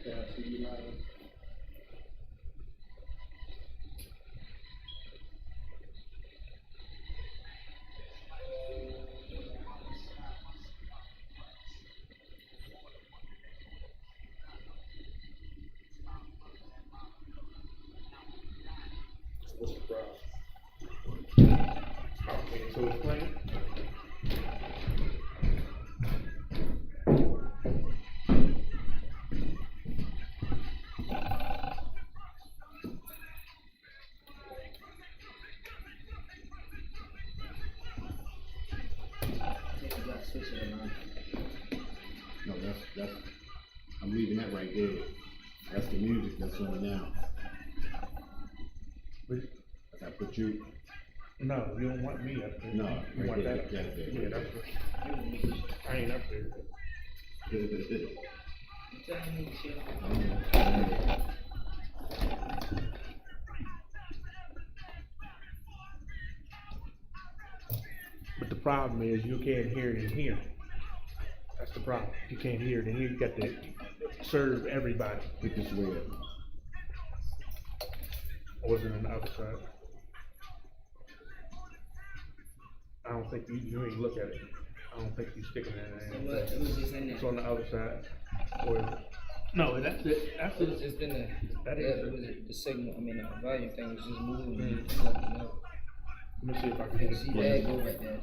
Yeah, I see you live. What's the problem? Okay, so it's playing. No, that's I'm leaving that right there. That's the music that's on now. I put you. No, you don't want me up there. No, you right want there, that up there. that there. Yeah, that's what. I ain't up there. But the problem is you can't hear it in here. That's the problem. You can't hear it in here. You got to serve everybody. Pick this way up. Or is it on the other side? I don't think you ain't look at it. I don't think you sticking it in there. It's on the other side. Or is it? No, that's it. That's it. It's been a, That yeah, is it it. was the signal, I mean, the volume thing was just moving. Mm. Let me see if I can get See it. that go right there.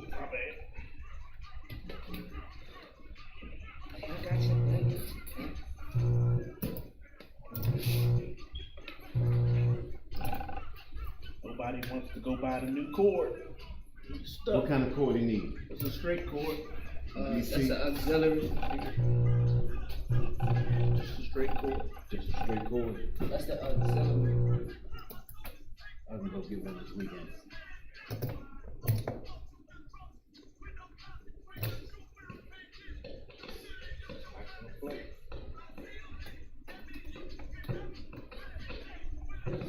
My bad. I got you, man. Nobody wants to go buy the new cord. He's stuck. What kind of cord you need? It's a straight cord. That's an auxiliary. Just a straight cord. Just a straight cord. That's the auxiliary. I can go get one this weekend.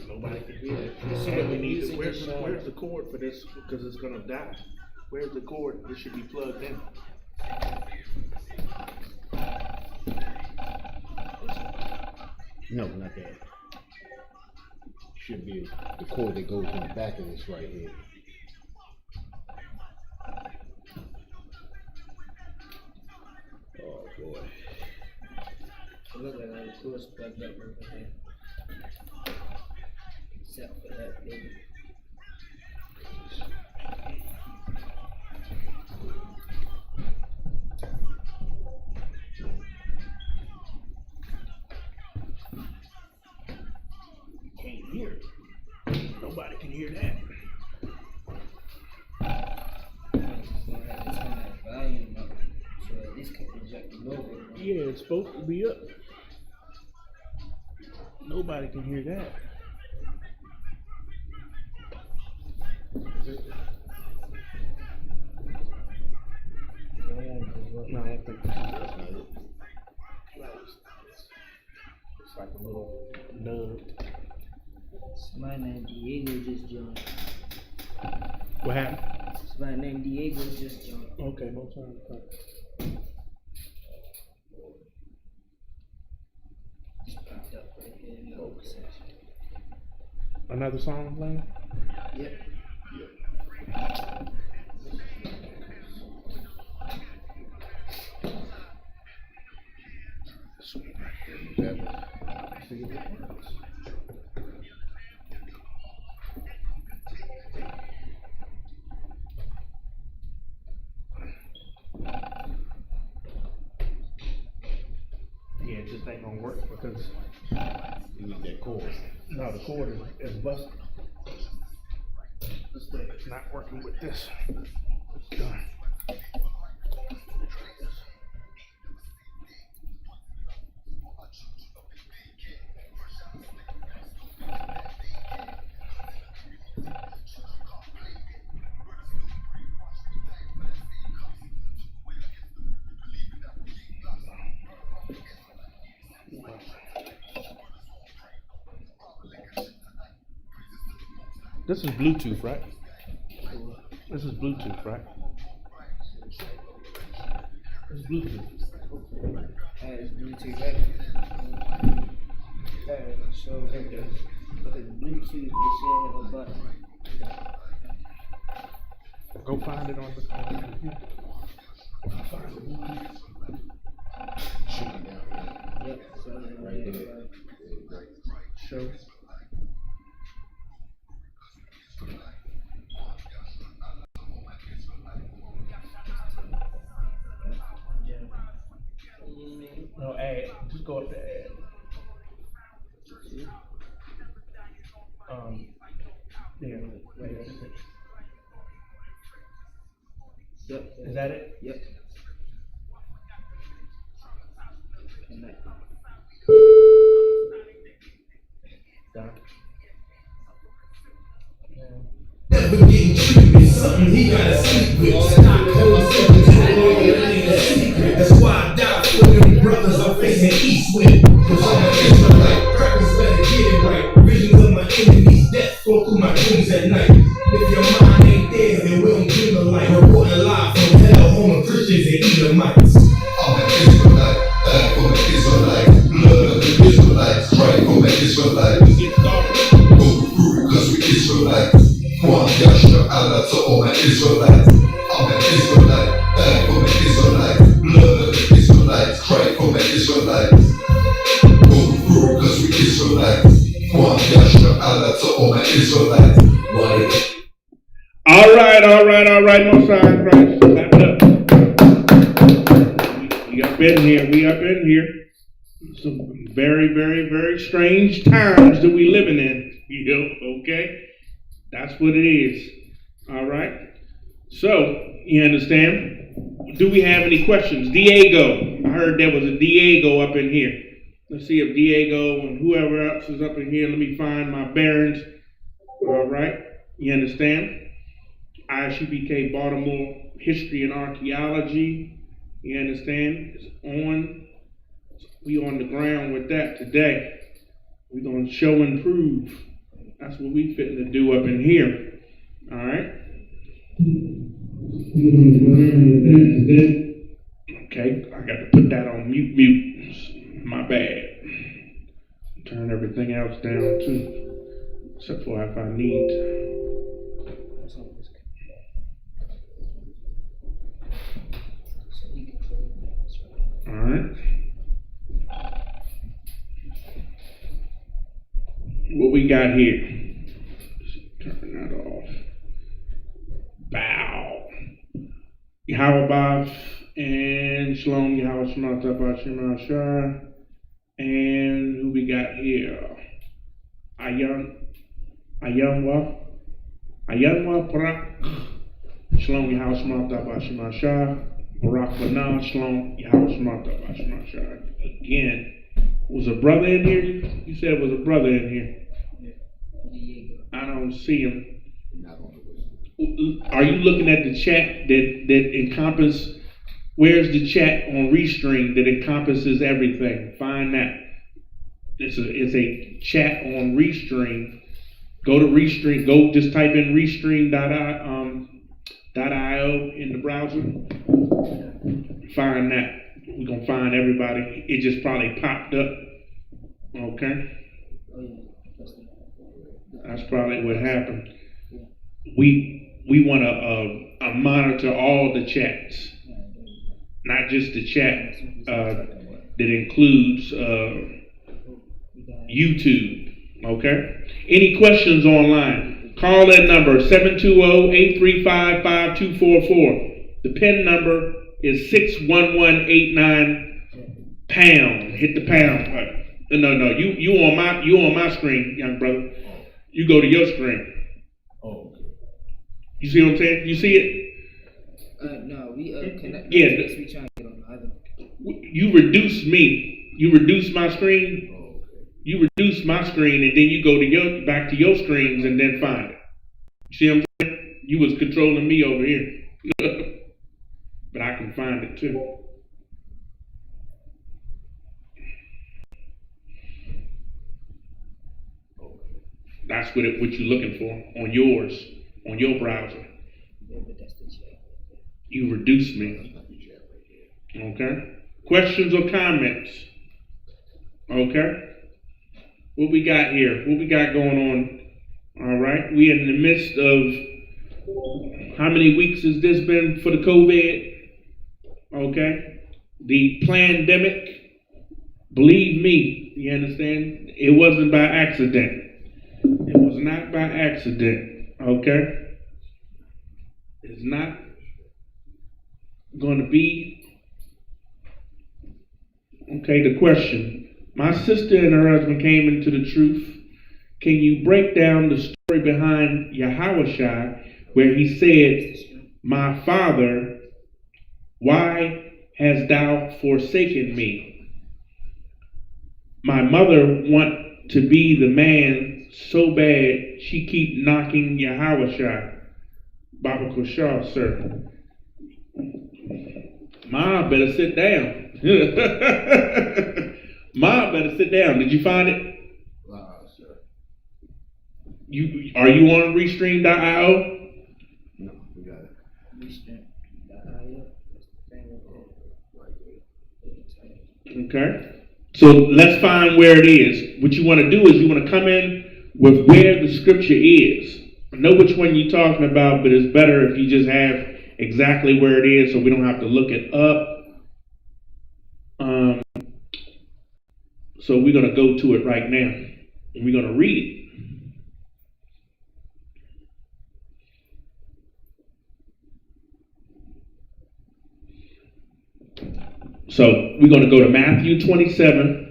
Nobody can hear it. See what we need? Where's the cord for this? Because it's gonna die. Where's the cord? This should be plugged in. No, not that. Should be the cord that goes in the back of this right here. Oh boy. It looks like all the cords plugged up right there. Except for that baby. Can't hear it. Nobody can hear that. It's on that volume up, so at least can project a little bit. Yeah, it's supposed to be up. Nobody can hear that. No, I don't think that's not it. It's like a little nub. Somebody named Diego just joined. What happened? Somebody named Diego just joined. Okay, no time. Just popped up right here in the open section. Another song playing? Yep. Sweet right here. See if it works. Yeah, it just ain't gonna work because You need that cord. no, the cord is busted. This thing is not working with this. It's done. Try this. This is Bluetooth, right? This is Bluetooth, right? It's Bluetooth. It's Bluetooth, right? So if it's Bluetooth, it should have a button. Go find it on the computer. Find it. Should be down here. Yep, so Right there. Right. Show. No, add. Just go up to add. Yeah. Yep. Is that it? Yep. Connect. Done. Never getting treated, something he gotta sleep with. Stock hold something to the world, it ain't a secret. That's why I die for them brothers I'm facing east with. Cause I'm an Israelite, crackers better get it right. Visions of my enemies, death flow through my dreams at night. If your mind ain't there, then we don't dream the light. Reporting live from hell, home of Christians and Edomites. I'm an Israelite, die for an Israelite. Blood of the Israelites, right for an Israelite. Go through because we Israelites. One Yasha Allah to all my Israelites. I'm an Israelite, die for an Israelite. Blood of the Israelites, right for an Israelites. Go through because we Israelites. One Yasha Allah to all my Israelites. All right, most high Christ. Clap it up. We up in here. Some very, very, very strange times that we living in. Okay? That's what it is. All right? So, you understand? Do we have any questions? Diego. I heard there was a Diego up in here. Let's see if Diego and whoever else is up in here. Let me find my bearings. All right? You understand? Isupk Baltimore History and Archeology. You understand? It's on. We on the ground with that today. We're going to show and prove. That's what we fitting to do up in here. All right? Okay, I got to put that on mute. My bad. Turn everything else down too. Except for if I need to. All right. What we got here? Turn that off. Bow. Yahweh and Shalom Yahweh Shemata Bashima Shah. And who we got here? Ayanwa Barak. Shalom Yahweh Shemata Bashima Shah. Barak Bana Shalom Yahweh Shemata Bashima Shah. Again. Was a brother in here? You said it was a brother in here. I don't see him. Are you looking at the chat that encompasses? Where's the chat on Restream that encompasses everything? Find that. It's a chat on Restream. Go to Restream. Go just type in Restream.io in the browser. Find that. We're going to find everybody. It just probably popped up. Okay? That's probably what happened. We want to monitor all the chats. Not just the chat that includes YouTube. Okay? Any questions online? Call that number 720-835-5244. The PIN number is 61189 pound. Hit the pound. No. You on my screen, young brother. You go to your screen. Oh. You see what I'm saying? You see it? No, we connect. Yeah. We trying to get on the other. You reduce me. You reduce my screen. Oh, okay. You reduce my screen, and then you go to back to your screens, and then find it. You see what I'm saying? You was controlling me over here. But I can find it too. That's what you're looking for on yours, on your browser. Yeah, but that's the chat. You reduce me. Okay. Questions or comments? Okay. What we got here? What we got going on? All right. We in the midst of how many weeks has this been for the COVID? Okay. The pandemic. Believe me, you understand? It wasn't by accident. It was not by accident. Okay. It's not going to be. Okay, the question. My sister and her husband came into the truth. Can you break down the story behind Yahushua where he said, my father, why hast thou forsaken me? My mother want to be the man so bad she keep knocking Yahushua. Baba Kushar, sir. Ma better sit down. Ma better sit down. Did you find it? Sir. Are you on Restream.io? No, we got it. Okay. So let's find where it is. What you want to do is you want to come in with where the scripture is. I know which one you're talking about, but it's better if you just have exactly where it is so we don't have to look it up. So we're going to go to it right now, and we're going to read it. So we're going to go to Matthew 27.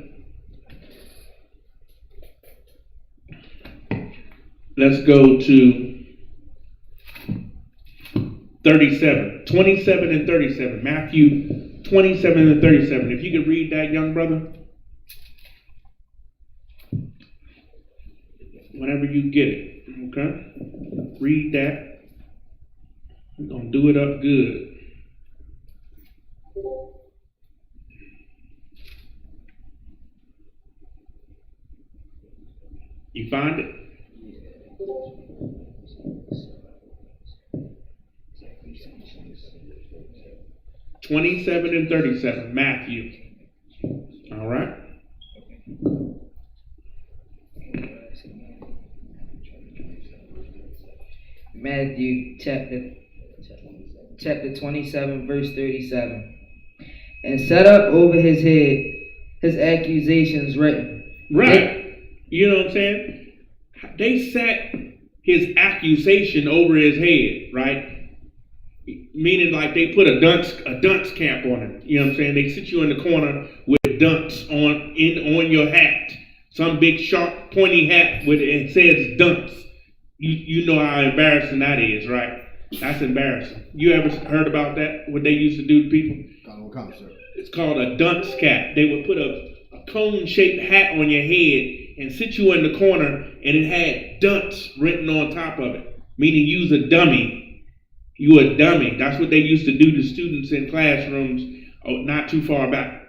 Let's go to 37. 27 and 37. Matthew 27 and 37. If you could read that, young brother. Whenever you get it. Okay? Read that. We're going to do it up good. You find it? 27 and 37, Matthew. All right. Matthew chapter 27, verse 37. And set up over his head his accusations written. Right. You know what I'm saying? They set his accusation over his head, right? Meaning like they put a dunce cap on him. You know what I'm saying? They sit you in the corner with dunce on your hat. Some big sharp pointy hat with it says dunce. You know how embarrassing that is, right? That's embarrassing. You ever heard about that? What they used to do to people? It's called a dunce cap. They would put a cone-shaped hat on your head and sit you in the corner, and it had dunce written on top of it, meaning you's a dummy. You a dummy. That's what they used to do to students in classrooms not too far back.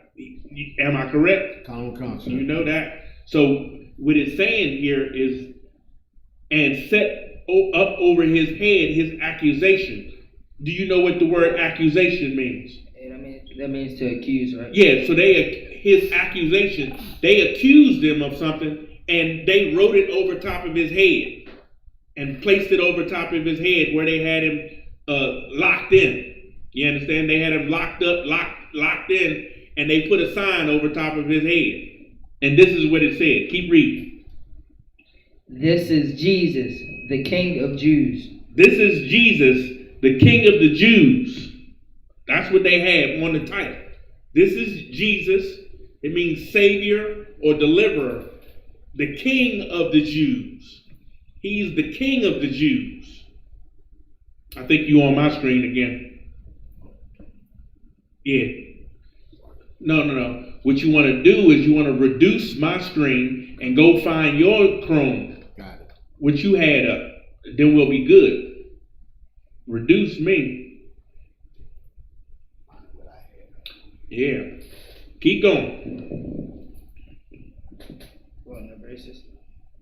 Am I correct? You know that? So what it's saying here is, and set up over his head his accusation. Do you know what the word accusation means? That means to accuse, right? Yeah, so his accusation, they accused him of something, and they wrote it over top of his head and placed it over top of his head where they had him locked in. You understand? They had him locked up, locked in, and they put a sign over top of his head. And this is what it said. Keep reading. This is Jesus, the King of Jews. This is Jesus, the King of the Jews. That's what they have on the title. This is Jesus. It means Savior or Deliverer. The King of the Jews. He's the King of the Jews. I think you on my screen again. Yeah. No. What you want to do is you want to reduce my screen and go find your Chrome. Got it. What you had up. Then we'll be good. Reduce me. Yeah. Keep going.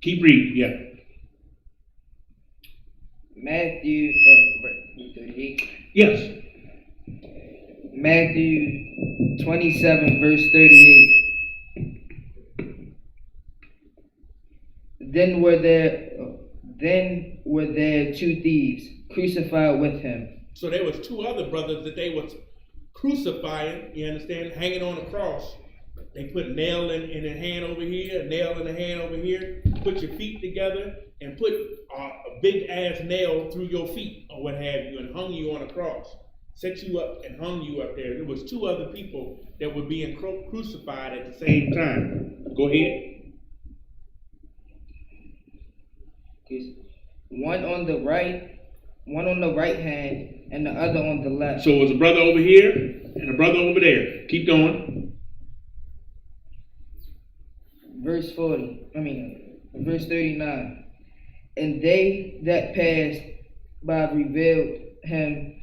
Keep reading, yeah. Matthew 38. Yes. Matthew 27, verse 38. Then were there two thieves crucified with him. So there was two other brothers that they was crucifying, you understand, hanging on a cross. They put a nail in a hand over here, a nail in a hand over here, put your feet together, and put a big ass nail through your feet or what have you, and hung you on a cross. Set you up and hung you up there. There was two other people that were being crucified at the same time. Go ahead. One on the right hand, and the other on the left. So it was a brother over here and a brother over there. Keep going. Verse 39. And they that passed by reviled him,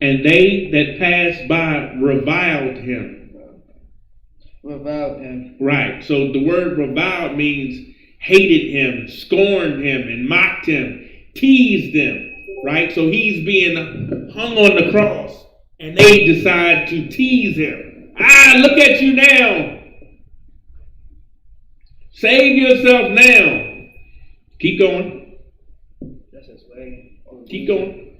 And they that passed by reviled him. Reviled him. Right. So the word reviled means hated him, scorned him, and mocked him, teased him. Right. So he's being hung on the cross, and they decide to tease him. Look at you now. Save yourself now. Keep going. That's just wagging. Keep going.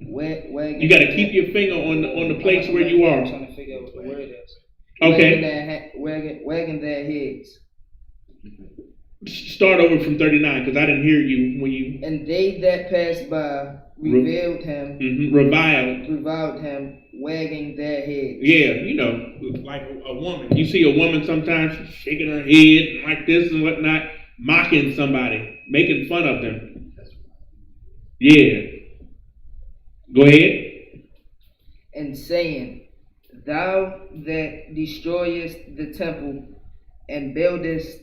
Wagging. You got to keep your finger on the place where you are. I'm trying to figure out what the word is. Okay. Wagging their heads. Start over from 39 because I didn't hear you when you. And they that passed by reviled him. Reviled him, wagging their heads. Yeah, you know, like a woman. You see a woman sometimes shaking her head like this and whatnot, mocking somebody, making fun of them. Yeah. Go ahead. And saying, Thou that destroyest the temple and buildest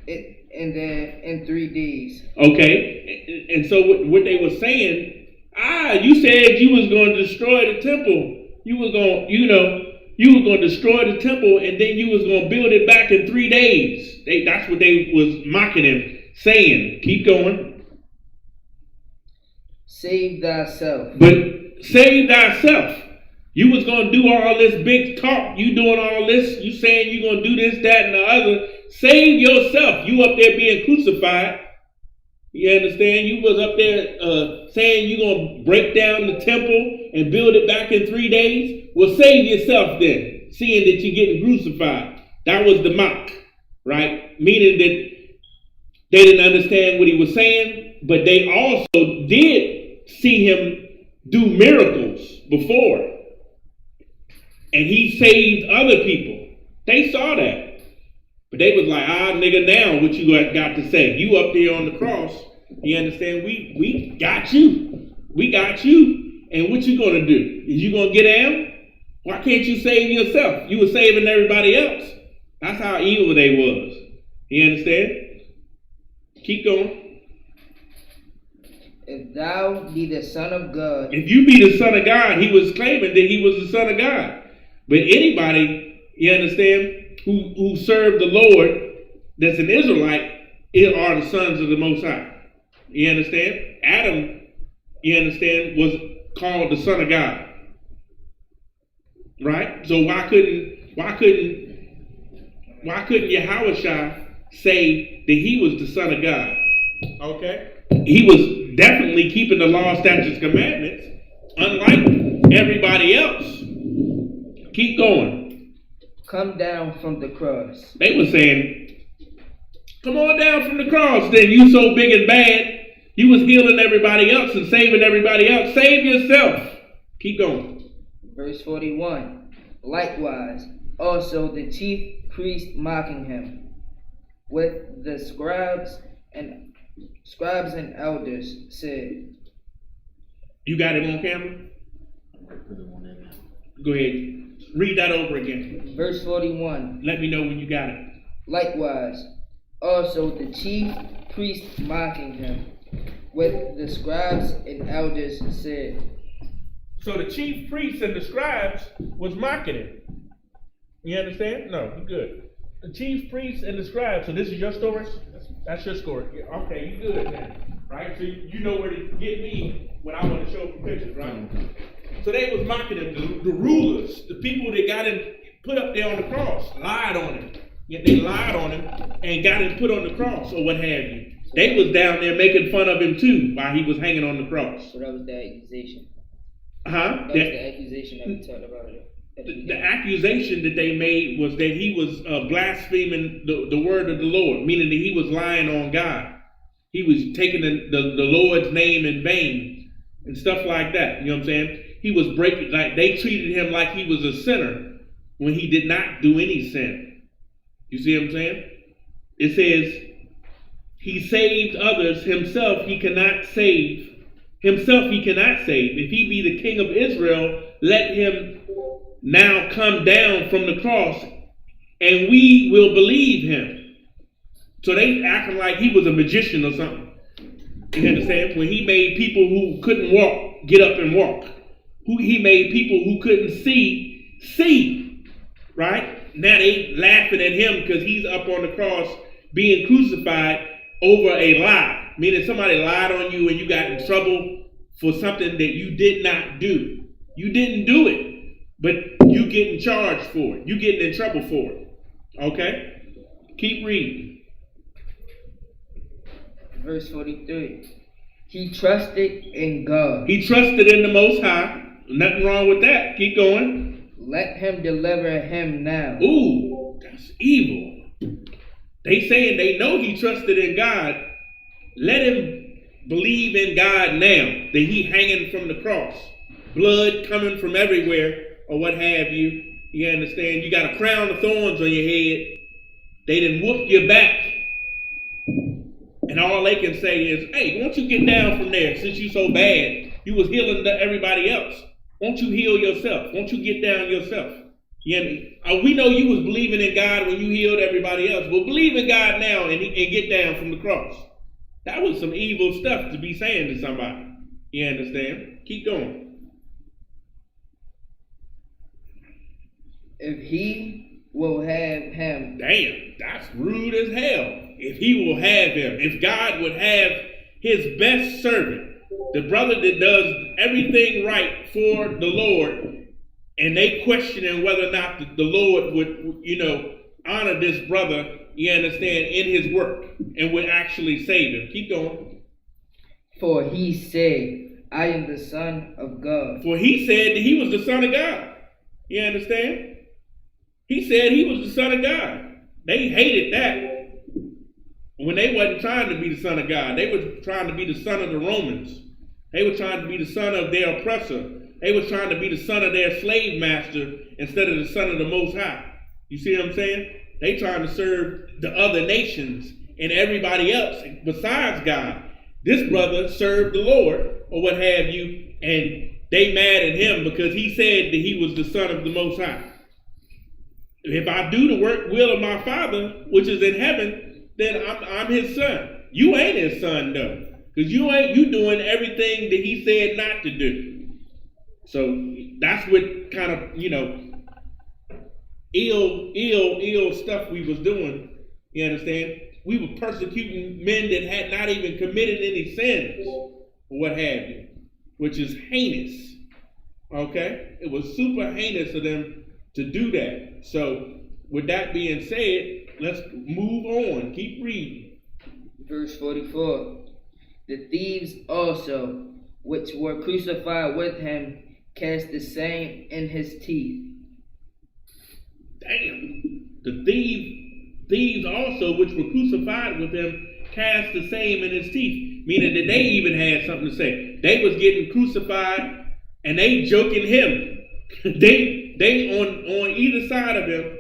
it in 3 days. Okay. And so what they were saying, you said you was going to destroy the temple. You were going to destroy the temple and then you was going to build it back in 3 days. That's what they was mocking him, saying. Keep going. Save thyself. But save thyself. You was going to do all this big talk. You doing all this. You saying you going to do this, that, and the other. Save yourself. You up there being crucified. You understand? You was up there saying you're going to break down the temple and build it back in 3 days. Well, save yourself then, seeing that you're getting crucified. That was the mock, right? Meaning that they didn't understand what he was saying, but they also did see him do miracles before. And he saved other people. They saw that. But they was like, nigga, now what you got to say? You up there on the cross, you understand? We got you. We got you. And what you gonna do? Is you gonna get down? Why can't you save yourself? You were saving everybody else. That's how evil they was. You understand? Keep going. If thou be the Son of God. If you be the Son of God, he was claiming that he was the Son of God. But anybody, you understand, who served the Lord, that's an Israelite, are the sons of the Most High. You understand? Adam, you understand, was called the Son of God. Right? So why couldn't Yahushua say that he was the Son of God? Okay? He was definitely keeping the law, statutes, commandments, unlike everybody else. Keep going. Come down from the cross. They were saying, come on down from the cross then. You so big and bad. You was healing everybody else and saving everybody else. Save yourself. Keep going. Verse 41. Likewise, also the chief priest mocking him, with the scribes and elders said. You got it on camera? Go ahead. Read that over again. Verse 41. Let me know when you got it. Likewise, also the chief priest mocking him, with the scribes and elders said. So the chief priests and the scribes was mocking him. You understand? No, you're good. The chief priests and the scribes. So this is your story? That's your story. Okay, you good now. right? So you know where to get me when I want to show some pictures, right? So they was mocking him. The rulers, the people that got him put up there on the cross, lied on him. Yeah, they lied on him and got him put on the cross or what have you. They was down there making fun of him too while he was hanging on the cross. So that was the accusation. Huh? That was the accusation that we talked about. The accusation that they made was that he was blaspheming the word of the Lord, meaning that he was lying on God. He was taking the Lord's name in vain and stuff like that. You know what I'm saying? He was breaking, like they treated him like he was a sinner when he did not do any sin. You see what I'm saying? It says, he saved others, himself he cannot save. Himself he cannot save. If he be the King of Israel, let him now come down from the cross and we will believe him. So they acting like he was a magician or something. You understand? When he made people who couldn't walk, get up and walk. He made people who couldn't see. Right? Now they laughing at him because he's up on the cross being crucified over a lie. Meaning somebody lied on you and you got in trouble for something that you did not do. You didn't do it, but you getting charged for it. You getting in trouble for it. Okay? Keep reading. Verse 43. He trusted in God. He trusted in the Most High. Nothing wrong with that. Keep going. Let him deliver him now. Ooh, that's evil. They saying they know he trusted in God. Let him believe in God now that he hanging from the cross. Blood coming from everywhere or what have you. You understand? You got a crown of thorns on your head. They done whoop your back. And all they can say is, hey, won't you get down from there since you so bad? You was healing everybody else. Won't you heal yourself? Won't you get down yourself? We know you was believing in God when you healed everybody else. Well, believe in God now and get down from the cross. That was some evil stuff to be saying to somebody. You understand? Keep going. If he will have him. Damn, that's rude as hell. If he will have him. If God would have his best servant, the brother that does everything right for the Lord, and they questioning whether or not the Lord would, honor this brother, you understand, in his work and would actually save him. Keep going. For he said, I am the Son of God. For he said that he was the Son of God. You understand? He said he was the Son of God. They hated that. When they wasn't trying to be the Son of God, they were trying to be the son of the Romans. They were trying to be the son of their oppressor. They were trying to be the son of their slave master instead of the son of the Most High. You see what I'm saying? They trying to serve the other nations and everybody else besides God. This brother served the Lord or what have you, and they mad at him because he said that he was the son of the Most High. If I do the will of my Father, which is in heaven, then I'm his son. You ain't his son though, because you doing everything that he said not to do. So that's what kind of ill stuff we was doing. You understand? We were persecuting men that had not even committed any sins or what have you, which is heinous. Okay, it was super heinous of them to do that. So with that being said, let's move on. Keep reading. Verse 44. The thieves also, which were crucified with him, cast the same in his teeth. Damn. The thieves also, which were crucified with him, cast the same in his teeth. Meaning that they even had something to say. They was getting crucified and they joking him. they on either side of him.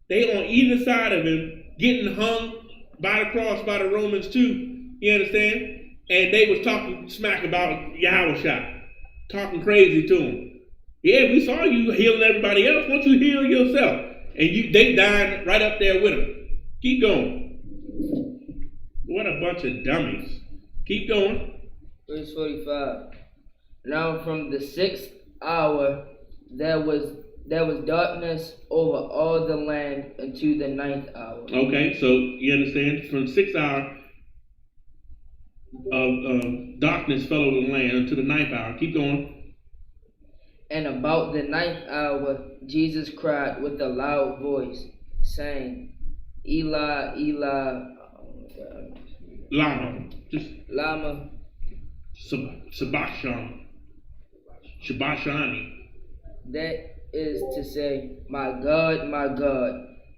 They on either side of him getting hung by the cross by the Romans too. You understand? And they was talking smack about Yahushua, talking crazy to him. Yeah, we saw you healing everybody else. Won't you heal yourself? And they died right up there with him. Keep going. What a bunch of dummies. Keep going. Verse 45. Now from the 6th hour there was darkness over all the land unto the 9th hour. Okay, so you understand? From 6th hour, darkness fell over the land until the ninth hour. Keep going. And about the ninth hour, Jesus cried with a loud voice, saying, Eli, Eli, Lama. Just Lama Sabachthani. That is to say, my God,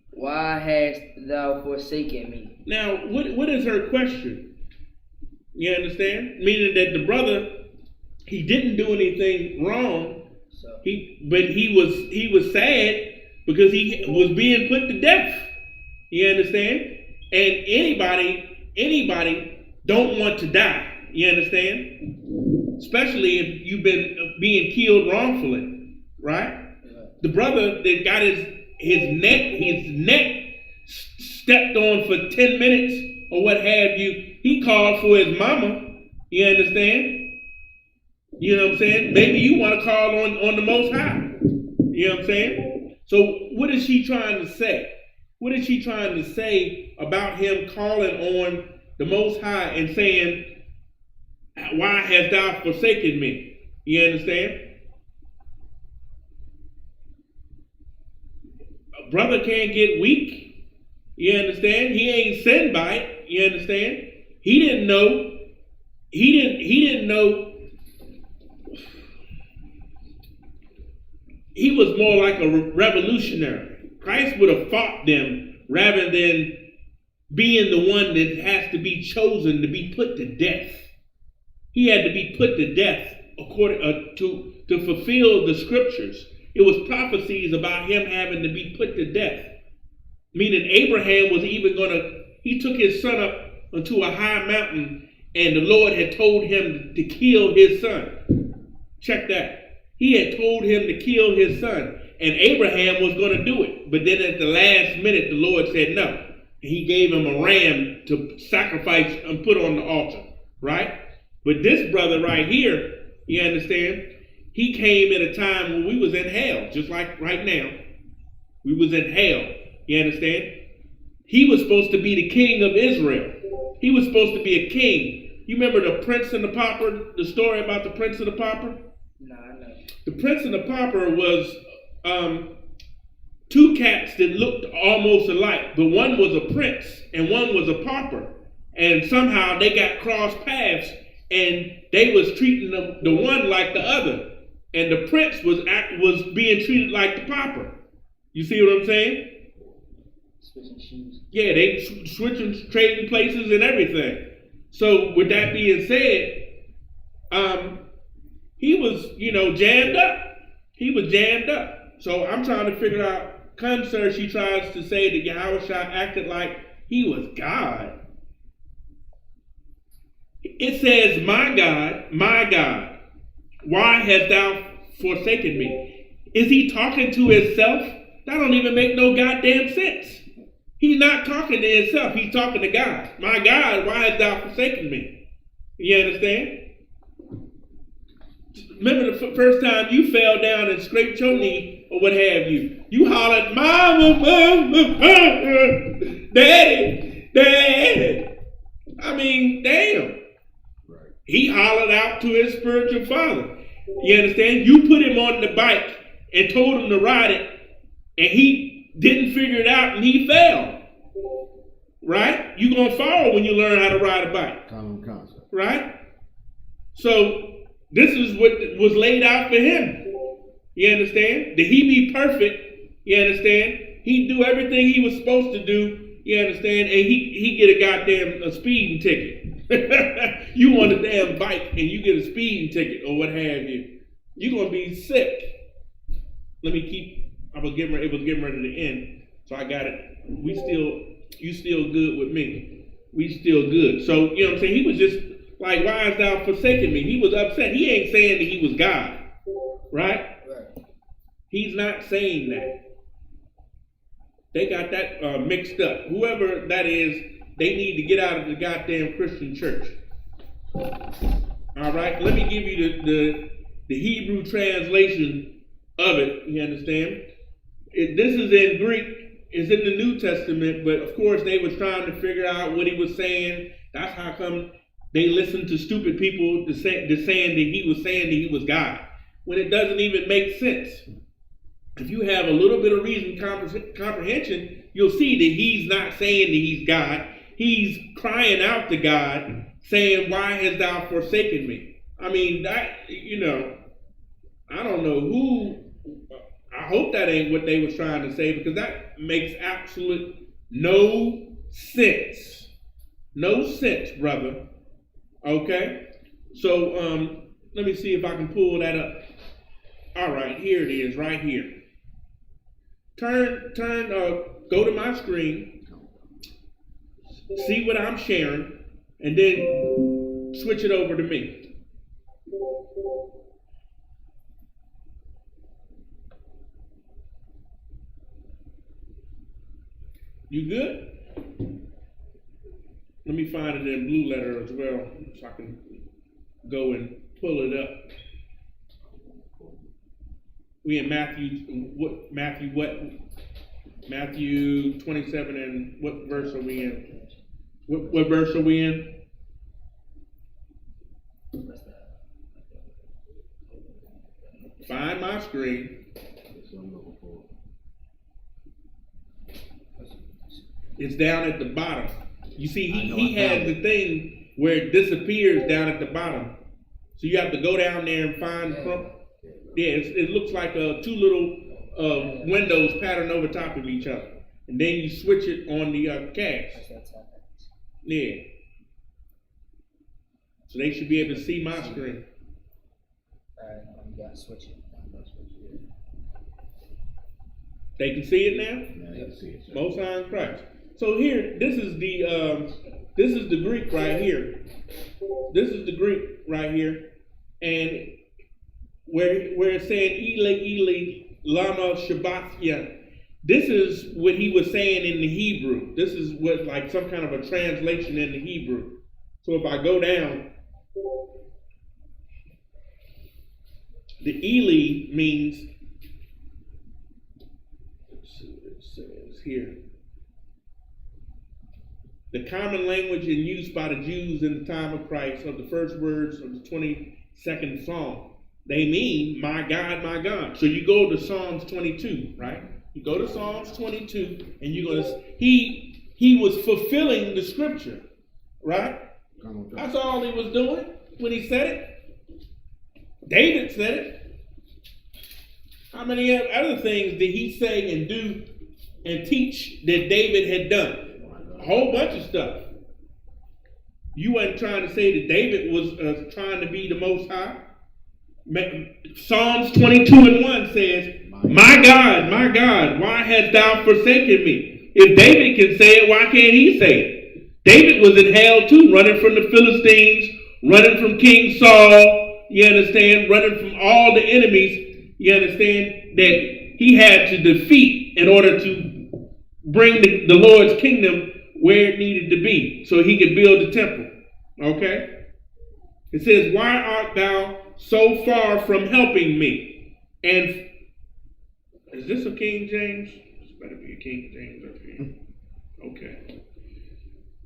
why hast thou forsaken me? Now, what is her question? You understand? Meaning that the brother, he didn't do anything wrong. But he was sad because he was being put to death. You understand? And anybody don't want to die. You understand? Especially if you've been being killed wrongfully, right? The brother that got his neck stepped on for 10 minutes or what have you, he called for his mama. You understand? You know what I'm saying? Maybe you want to call on the Most High. You know what I'm saying? So what is she trying to say? What is she trying to say about him calling on the Most High and saying, why hast thou forsaken me? You understand? A brother can't get weak. You understand? He ain't sinned by it. You understand? He didn't know. He didn't know. He was more like a revolutionary. Christ would have fought them rather than being the one that has to be chosen to be put to death. He had to be put to death according to fulfill the scriptures. It was prophecies about him having to be put to death. Meaning Abraham was even he took his son up onto a high mountain and the Lord had told him to kill his son. Check that. He had told him to kill his son, and Abraham was going to do it. But then at the last minute, the Lord said no. And he gave him a ram to sacrifice and put on the altar, right? But this brother right here, you understand, he came at a time when we was in hell, just like right now. We was in hell, you understand? He was supposed to be the king of Israel. He was supposed to be a king. You remember the prince and the pauper, the story about the prince and the pauper? No, I know. The prince and the pauper was two cats that looked almost alike, but one was a prince and one was a pauper. And somehow they got cross paths and they was treating the one like the other. And the prince was being treated like the pauper. You see what I'm saying? Switching shoes. Yeah, they switching, trading places and everything. So with that being said, he was, jammed up. He was jammed up. So I'm trying to figure out, concern she tries to say that Yahushua acted like he was God. It says, my God, why hast thou forsaken me? Is he talking to himself? That don't even make no goddamn sense. He's not talking to himself. He's talking to God. My God, why hast thou forsaken me? You understand? Remember the first time you fell down and scraped your knee or what have you. You hollered, Mama, Daddy, Daddy. I mean, damn. Right. He hollered out to his spiritual father. You understand? You put him on the bike and told him to ride it, and he didn't figure it out and he fell. Right? You're going to fall when you learn how to ride a bike. Common concept. Right? So this is what was laid out for him. You understand? Did he be perfect? You understand? He do everything he was supposed to do. You understand? And he get a goddamn speeding ticket. You on a damn bike and you get a speeding ticket or what have you. You're going to be sick. I was getting ready to end. So I got it. You still good with me. We still good. So, you know what I'm saying? He was just like, why hast thou forsaken me? He was upset. He ain't saying that he was God. Right? Right. He's not saying that. They got that mixed up. Whoever that is, they need to get out of the goddamn Christian church. All right? Let me give you the Hebrew translation of it. You understand? This is in Greek. It's in the New Testament, but of course they was trying to figure out what he was saying. That's how come They listened to stupid people saying that he was God, when it doesn't even make sense. If you have a little bit of reason comprehension, you'll see that he's not saying that he's God. He's crying out to God, saying, "Why hast thou forsaken me?" I mean, that, I don't know who. I hope that ain't what they was trying to say, because that makes absolute no sense. No sense, brother. Okay? So, let me see if I can pull that up. All right, here it is, right here. Go to my screen, see what I'm sharing, and then switch it over to me. You good? Let me find it in blue letter as well, so I can go and pull it up. We in Matthew 27, and what verse are we in? What verse are we in? Find my screen. It's down at the bottom. You see, he has the thing where it disappears down at the bottom. So you have to go down there and find. Yeah, it looks like two little windows patterned over top of each other, and then you switch it on the cast. Yeah. So they should be able to see my screen. Alright, you gotta switch it. They can see it now? Yeah, they can see it. Most High in Christ. So here, this is the Greek right here. This is the Greek right here, and where it's saying Eli Eli lama sabachthani. This is what he was saying in the Hebrew. This is what, like, some kind of a translation in the Hebrew. So if I go down, the Eli means, let's see what it says here. The common language in use by the Jews in the time of Christ of the first words of the 22nd Psalm. They mean, my God, my God. So you go to Psalms 22, right? You go to Psalms 22, and you're going to, he was fulfilling the scripture, right? That's all he was doing when he said it. David said it. How many other things did he say and do and teach that David had done? A whole bunch of stuff. You wasn't trying to say that David was trying to be the Most High. Psalms 22:1 says, my God, why hast thou forsaken me? If David can say it, why can't he say it? David was in hell too, running from the Philistines, running from King Saul, you understand, running from all the enemies, you understand, that he had to defeat in order to bring the Lord's kingdom where it needed to be so he could build the temple. Okay? It says, why art thou so far from helping me? And is this a King James? This better be a King James up here. Okay.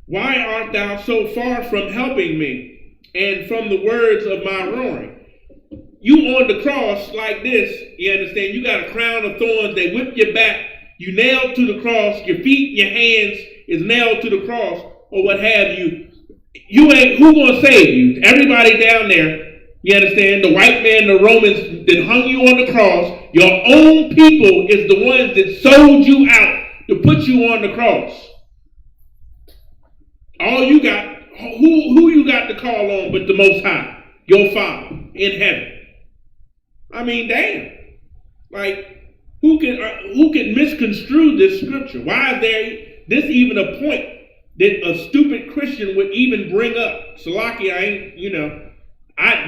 Why art thou so far from helping me, and from the words of my roaring? You on the cross like this, you understand? You got a crown of thorns. They whip your back. You nailed to the cross. Your feet and your hands is nailed to the cross, or what have you. You ain't, who gonna save you? Everybody down there, you understand? The white man, the Romans that hung you on the cross. Your own people is the ones that sold you out to put you on the cross. All you got, who you got to call on but the Most High, your Father in heaven. I mean, damn. Like, who can misconstrue this scripture? Why is there this even a point that a stupid Christian would even bring up? Salaki,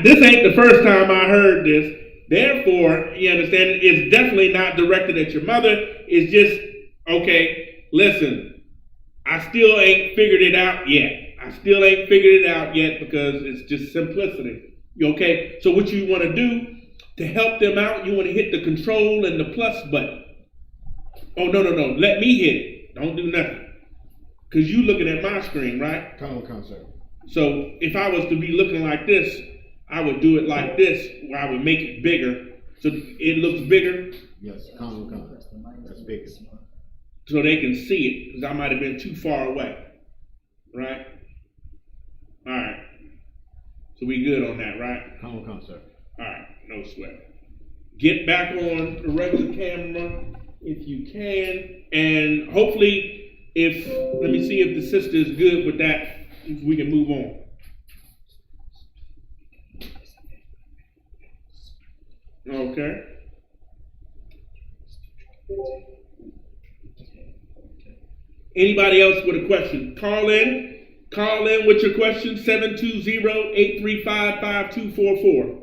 this ain't the first time I heard this. Therefore, you understand, it's definitely not directed at your mother. It's just, okay, listen, I still ain't figured it out yet because it's just simplicity. Okay? So what you want to do to help them out, you want to hit the control and the plus button. Oh, no. Let me hit it. Don't do nothing. Because you looking at my screen, right? Come, sir. So if I was to be looking like this, I would do it like this, where I would make it bigger, so it looks bigger, Yes, come. That's bigger. so they can see it, because I might have been too far away, right? All right. So we good on that, right? Come, sir. All right, no sweat. Get back on the regular camera if you can, and hopefully, let me see if the sister is good with that, if we can move on. Okay. Anybody else with a question? Call in with your question, 720-835-5244.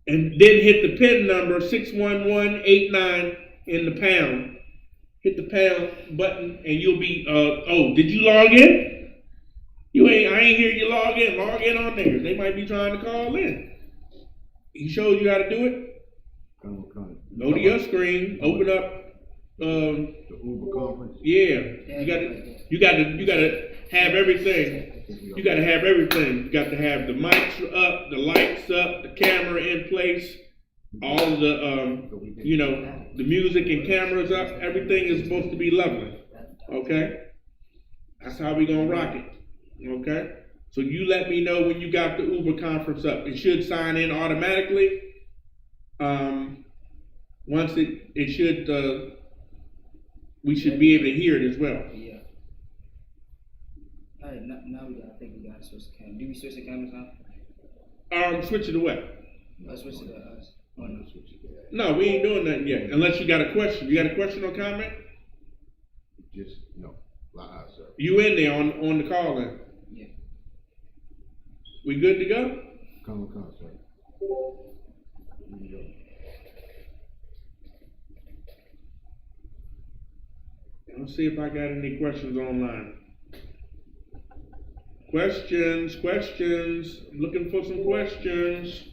And then hit the PIN number, 61189 in the pound. Hit the pound button and you'll be, did you log in? I ain't hear you log in. Log in on there. They might be trying to call in. He showed you how to do it? Come. Go to your screen, open up, the Uber conference. yeah, you got to have everything. You got to have everything. You got to have the mics up, the lights up, the camera in place, all of the, the music and cameras up. Everything is supposed to be lovely. Okay? That's how we gonna rock it. Okay? So you let me know when you got the Uber conference up. It should sign in automatically. Once it should, we should be able to hear it as well. Yeah. All right, now I think we got to switch the camera. Do we switch the cameras now? Switch it away. Let's switch it to us. Oh, no. No, we ain't doing nothing yet. Unless you got a question. You got a question or comment? Just, no. Sir. You in there on the call in? Yeah. We good to go? Come, sir. Here we go. Let's see if I got any questions online. Questions. I'm looking for some questions.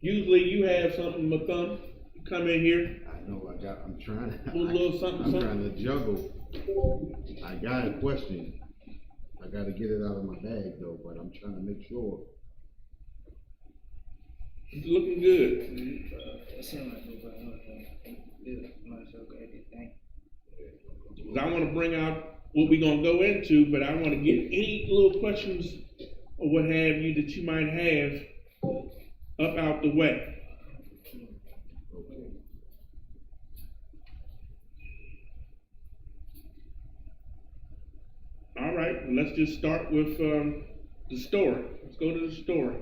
Usually you have something, McCum. You come in here. I know I'm trying A little something. I'm trying to juggle. I got a question. I got to get it out of my bag though, but I'm trying to make sure. It's looking good. It seems like we're going I want to bring out what we're going to go into, but I want to get any little questions or what have you that you might have up out the way. All right, let's just start with the story. Let's go to the story.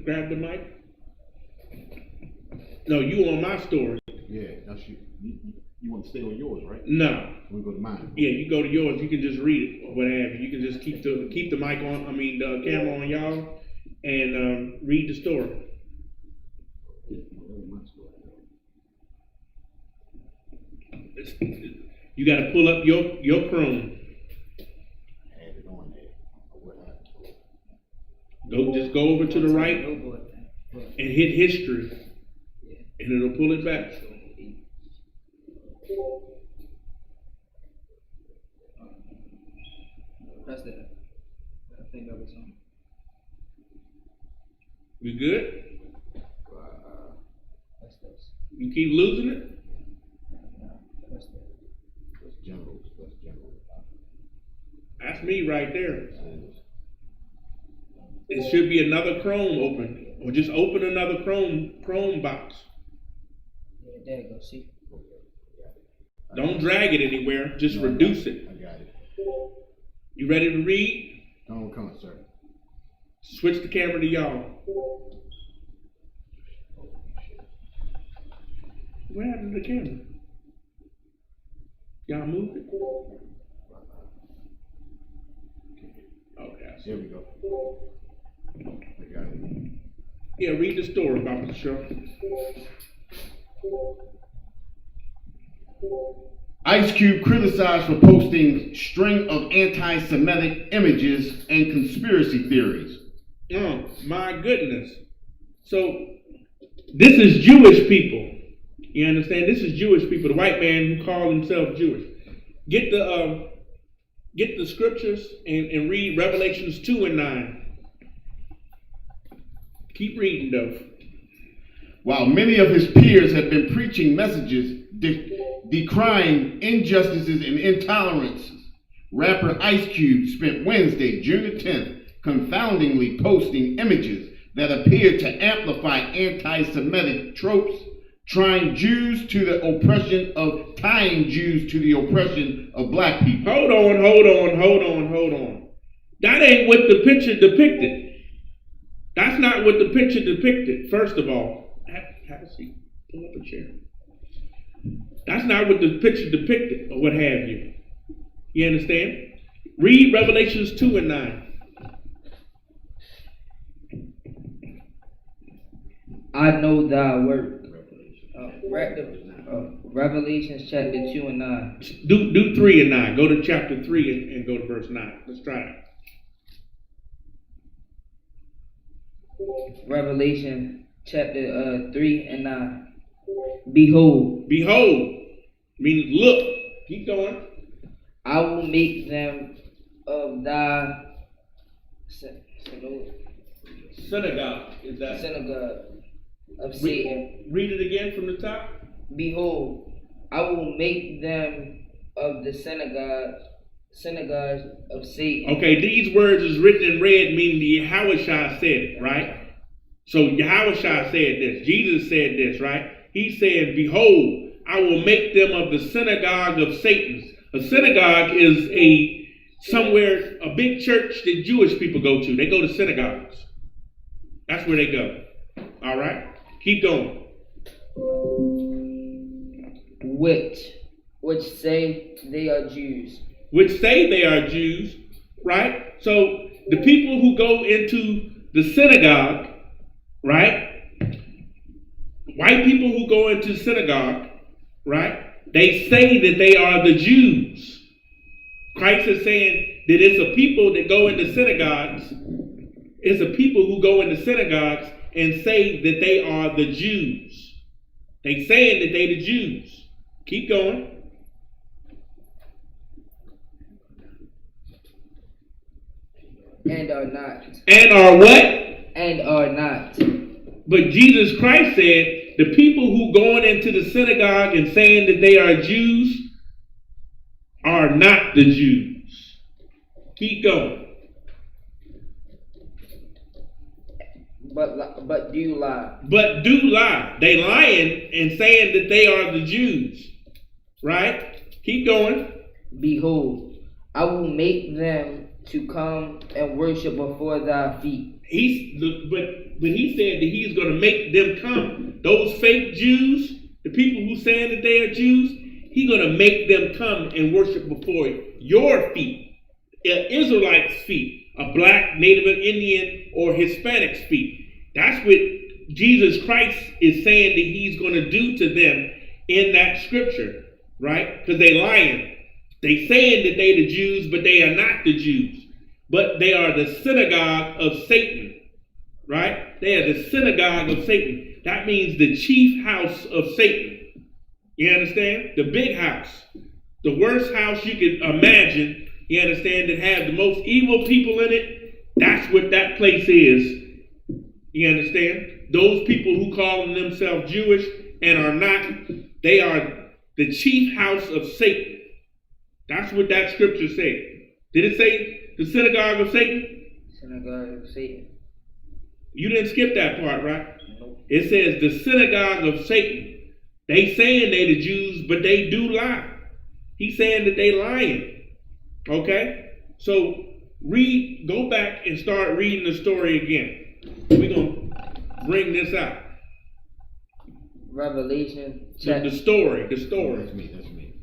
Grab the mic. No, you on my story. Yeah, that's you. You want to stay on yours, right? No. We go to mine. Yeah, you go to yours. You can just read it or what have you. You can just keep the mic on. The camera on y'all, and read the story. You got to pull up your Chrome. Add it on there. What happened? Just go over to the right and hit history, and it'll pull it back. Press that. I think that was on. We good? Press this. You keep losing it? Press that. That's general. That's me right there. It should be another Chrome open, or just open another Chrome box. Yeah, there you go. See. Don't drag it anywhere. Just reduce it. I got it. You ready to read? Come on, sir. Switch the camera to y'all. What happened to the camera? Y'all moved it? Okay. Here we go. I got it. Yeah, read the story about the show. Ice Cube criticized for posting string of anti-Semitic images and conspiracy theories. Oh, my goodness. So, this is Jewish people. You understand? This is Jewish people, the white man who call himself Jewish. Get the scriptures and read Revelations 2 and 9. Keep reading though. While many of his peers have been preaching messages decrying injustices and intolerances, rapper Ice Cube spent Wednesday, June the 10th, confoundingly posting images that appeared to amplify anti-Semitic tropes, tying Jews to the oppression of black people. Hold on. That ain't what the picture depicted. That's not what the picture depicted, first of all. Have a seat. Pull up a chair. That's not what the picture depicted, or what have you. You understand? Read Revelations 2 and 9. I know thy work. Revelations chapter 2 and 9. Do 3 and 9. Go to chapter 3 and go to verse 9. Let's try it. Revelation chapter 3 and 9. Behold, Means look. Keep going. I will make them of thy Synagogue. Is that? synagogue of Satan. Read it again from the top. Behold, I will make them of the synagogue of Satan. Okay, these words is written in red, meaning the Yahushua said it, right? So Yahushua said this. Jesus said this, right? He said, behold, I will make them of the synagogue of Satan. A synagogue is a big church that Jewish people go to. They go to synagogues. That's where they go. All right? Keep going. Which say they are Jews. Which say they are Jews, right? So the people who go into the synagogue, right? White people who go into synagogue, right? They say that they are the Jews. Christ is saying that it's a people that go into synagogues. It's a people who go into synagogues and say that they are the Jews. They saying that they the Jews. Keep going. And are not. And are what? And are not. But Jesus Christ said the people who going into the synagogue and saying that they are Jews are not the Jews. Keep going. But do lie. But do lie. They lying and saying that they are the Jews. Right? Keep going. Behold, I will make them to come and worship before thy feet. But he said that he's going to make them come. Those fake Jews, the people who saying that they are Jews, he's going to make them come and worship before your feet. An Israelite's feet. A black, Native Indian, or Hispanic's feet. That's what Jesus Christ is saying that he's going to do to them in that scripture. Right? Because they lying. They saying that they the Jews, but they are not the Jews. But they are the synagogue of Satan. Right? They are the synagogue of Satan. That means the chief house of Satan. You understand? The big house. The worst house you could imagine. You understand? That have the most evil people in it. That's what that place is. You understand? Those people who call themselves Jewish and are not, they are the chief house of Satan. That's what that scripture said. Did it say the synagogue of Satan? Synagogue of Satan. You didn't skip that part, right? Nope. It says the synagogue of Satan. They saying they the Jews, but they do lie. He's saying that they lying. Okay? So go back and start reading the story again. We're going to bring this out. Revelation. The story. That's me.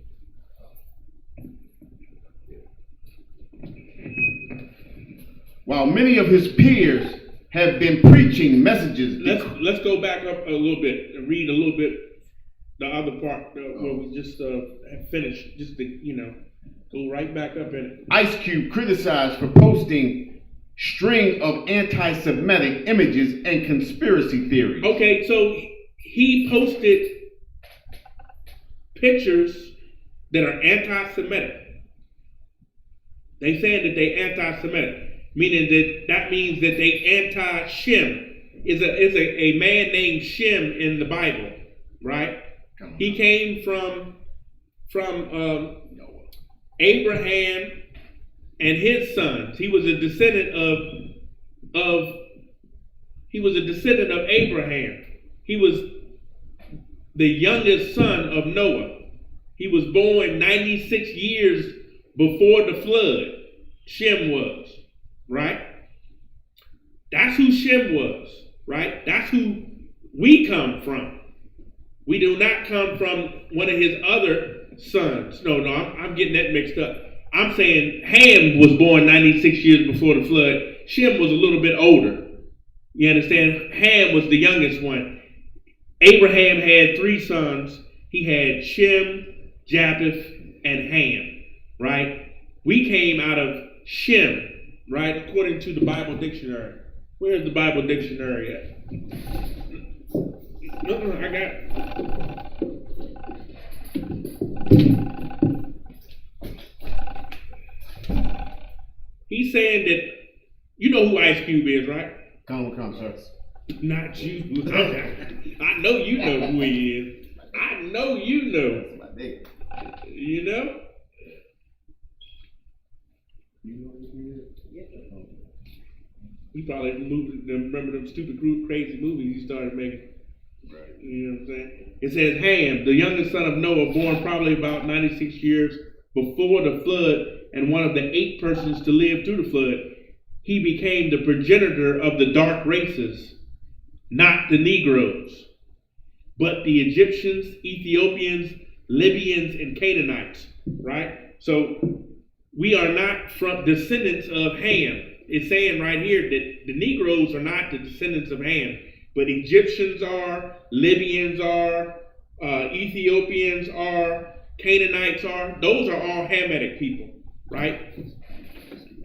While many of his peers have been preaching messages. Let's go back up a little bit and read a little bit the other part where we just have finished. Just to, go right back up in it. Ice Cube criticized for posting string of anti-Semitic images and conspiracy theories. Okay, so he posted pictures that are anti-Semitic. They saying that they anti-Semitic, meaning that means that they anti-Shem. Is a man named Shem in the Bible, right? He came from Abraham and his sons. He was a descendant of Abraham. He was the youngest son of Noah. He was born 96 years before the flood. Shem was, right? That's who Shem was, right? That's who we come from. We do not come from one of his other sons. No, I'm getting that mixed up. I'm saying Ham was born 96 years before the flood. Shem was a little bit older. You understand? Ham was the youngest one. Abraham had 3 sons. He had Shem, Japheth, and Ham, right? We came out of Shem, right? According to the Bible dictionary. Where's the Bible dictionary at? No, I got it. He's saying that, you know who Ice Cube is, right? Come, sir. Not you. I know you know who he is. I know you know. That's my name. You know? You know who he is? He probably remember them stupid, crazy movies he started making. Right. You know what I'm saying? It says Ham, the youngest son of Noah, born probably about 96 years before the flood, and one of the 8 persons to live through the flood. He became the progenitor of the dark races, not the Negroes, but the Egyptians, Ethiopians, Libyans, and Canaanites, right? So we are not from descendants of Ham. It's saying right here that the Negroes are not the descendants of Ham, but Egyptians are, Libyans are, Ethiopians are, Canaanites are. Those are all Hamitic people, right?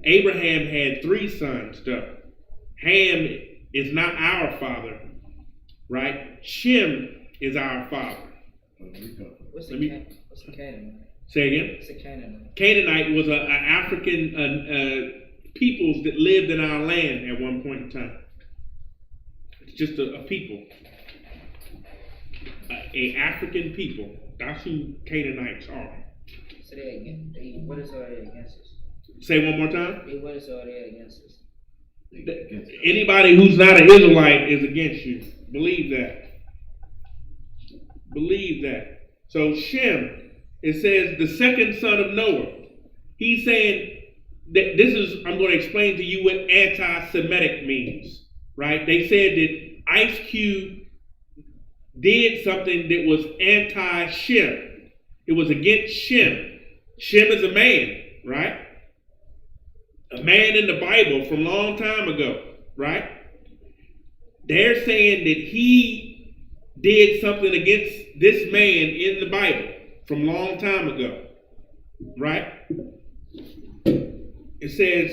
Abraham had 3 sons, though. Ham is not our father, right? Shem is our father. What's a Canaanite? Say again? What's a Canaanite? Canaanite was an African peoples that lived in our land at one point in time. It's just a people. A African people. That's who Canaanites are. So what is all that against us? Say one more time. What is all that against us? Anybody who's not an Israelite is against you. Believe that. Believe that. So Shem, it says the second son of Noah. He's saying that I'm going to explain to you what anti-Semitic means, right? They said that Ice Cube did something that was anti-Shem. It was against Shem. Shem is a man, right? A man in the Bible from a long time ago, right? They're saying that he did something against this man in the Bible from a long time ago, right? It says,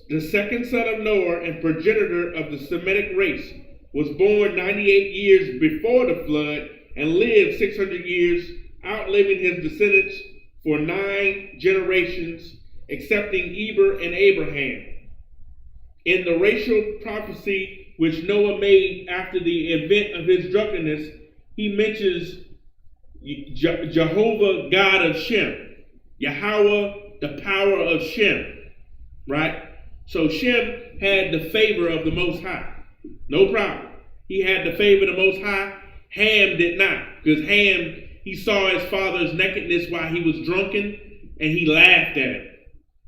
the second son of Noah and progenitor of the Semitic race was born 98 years before the flood and lived 600 years, outliving his descendants for 9 generations, excepting Eber and Abraham. In the racial prophecy which Noah made after the event of his drunkenness, he mentions Jehovah, God of Shem, Yahweh, the power of Shem, right? So Shem had the favor of the Most High. No problem. He had the favor of the Most High. Ham did not, because Ham, he saw his father's nakedness while he was drunken, and he laughed at him.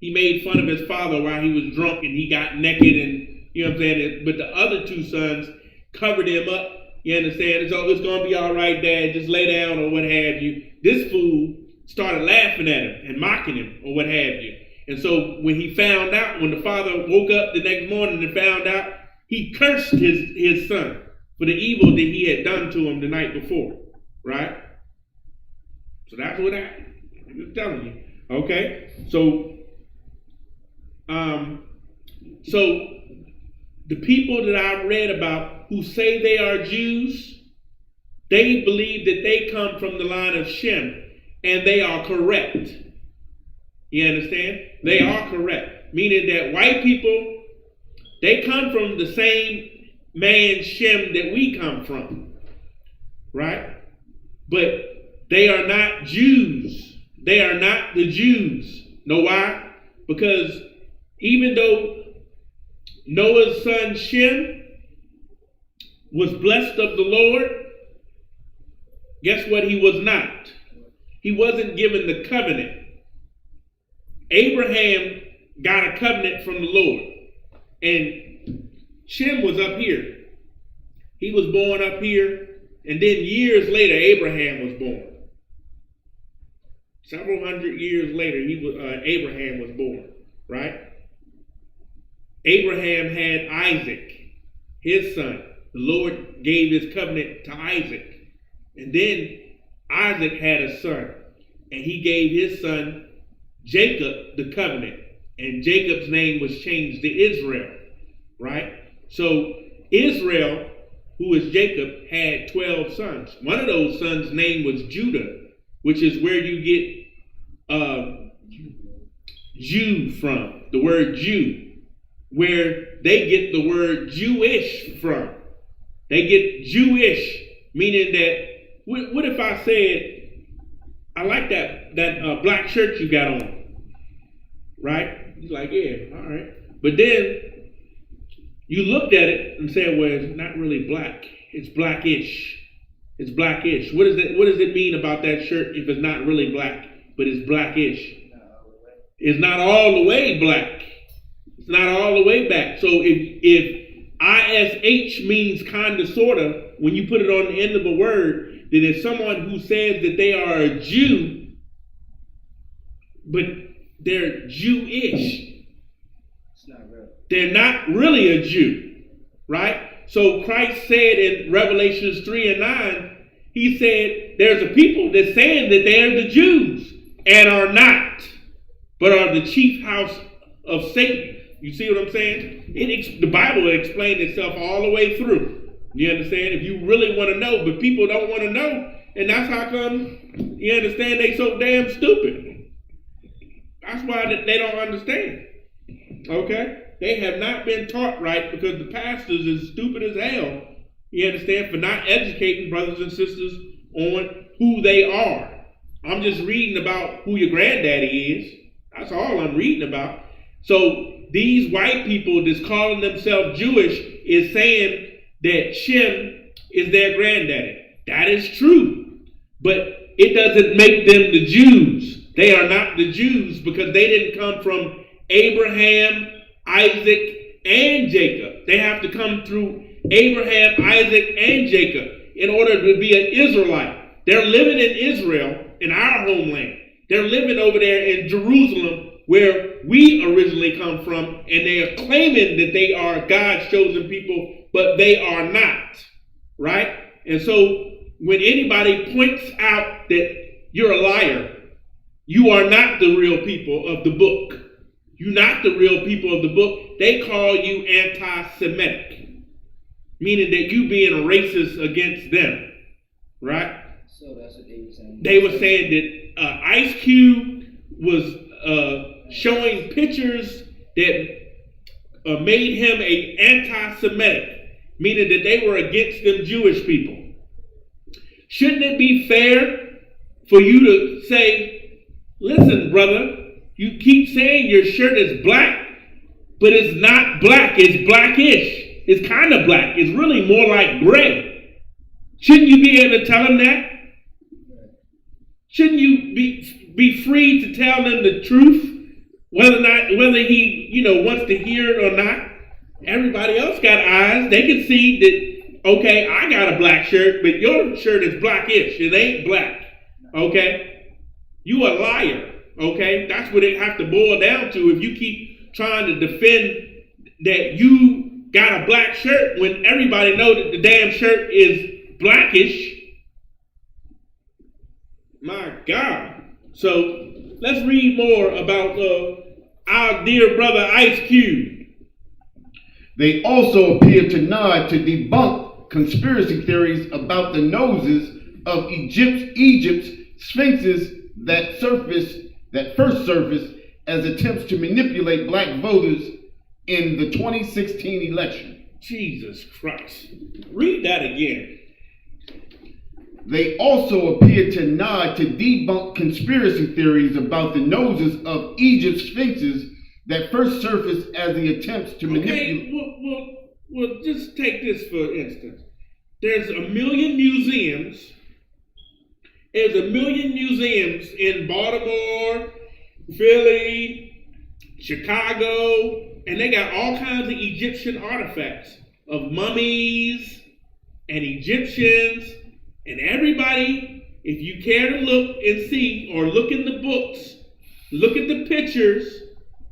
He made fun of his father while he was drunk, and he got naked, and you know what I'm saying? But the other 2 sons covered him up. You understand? So it's going to be all right, Dad. Just lay down or what have you. This fool started laughing at him and mocking him or what have you. And so when he found out, when the father woke up the next morning and found out, he cursed his son for the evil that he had done to him the night before, right? So that's what happened. I'm just telling you. Okay? So the people that I read about who say they are Jews, they believe that they come from the line of Shem, and they are correct. You understand? They are correct. Meaning that white people, they come from the same man Shem that we come from. Right? But they are not Jews. They are not the Jews. Know why? Because even though Noah's son Shem was blessed of the Lord, guess what he was not? He wasn't given the covenant. Abraham got a covenant from the Lord. And Shem was up here. He was born up here. And then years later, Abraham was born. Several hundred years later, Abraham was born, right? Abraham had Isaac, his son. The Lord gave his covenant to Isaac. And then Isaac had a son. And he gave his son Jacob the covenant. And Jacob's name was changed to Israel, right? So Israel, who is Jacob, had 12 sons. One of those sons' name was Judah, which is where you get Jew from, the word Jew, where they get the word Jewish from. They get Jewish, meaning that, what if I said, I like that black shirt you got on, right? He's like, yeah, all right. But then you looked at it and said, well, it's not really black. It's blackish. It's blackish. What does it mean about that shirt if it's not really black, but it's blackish? It's not all the way black. It's not all the way back. So if ISH means kinda sorta, when you put it on the end of a word, then it's someone who says that they are a Jew, but they're Jewish. It's not real. They're not really a Jew, right? So Christ said in Revelations 3 and 9, he said there's a people that's saying that they're the Jews and are not, but are the chief house of Satan. You see what I'm saying? The Bible explained itself all the way through. You understand? If you really want to know, but people don't want to know, and that's how come, you understand, they so damn stupid. That's why they don't understand. Okay? They have not been taught right because the pastors is stupid as hell, you understand, for not educating brothers and sisters on who they are. I'm just reading about who your granddaddy is. That's all I'm reading about. So these white people that's calling themselves Jewish is saying that Shem is their granddaddy. That is true. But it doesn't make them the Jews. They are not the Jews because they didn't come from Abraham, Isaac, and Jacob. They have to come through Abraham, Isaac, and Jacob in order to be an Israelite. They're living in Israel, in our homeland. They're living over there in Jerusalem, where we originally come from, and they are claiming that they are God's chosen people, but they are not, right? And so when anybody points out that you're a liar, you are not the real people of the book. You're not the real people of the book. They call you anti-Semitic, meaning that you being a racist against them, right? So that's what they were saying. They were saying that Ice Cube was showing pictures that made him an anti-Semitic, meaning that they were against them Jewish people. Shouldn't it be fair for you to say, listen, brother, you keep saying your shirt is black, but it's not black, it's blackish. It's kind of black. It's really more like gray. Shouldn't you be able to tell him that? Shouldn't you be free to tell them the truth? Whether he, wants to hear it or not. Everybody else got eyes. They can see that, okay, I got a black shirt, but your shirt is blackish. It ain't black. Okay? You a liar. Okay? That's what it have to boil down to if you keep trying to defend that you got a black shirt when everybody knows that the damn shirt is blackish. My God. So let's read more about our dear brother Ice Cube. They also appear to nod to debunk conspiracy theories about the noses of Egypt's sphinxes that first surfaced as attempts to manipulate black voters in the 2016 election. Jesus Christ. Read that again. They also appear to nod to debunk conspiracy theories about the noses of Egypt's sphinxes that first surfaced as the attempts to manipulate. Well, just take this for instance. There's a million museums. There's a million museums in Baltimore, Philly, Chicago, and they got all kinds of Egyptian artifacts of mummies and Egyptians. And everybody, if you care to look and see or look in the books, look at the pictures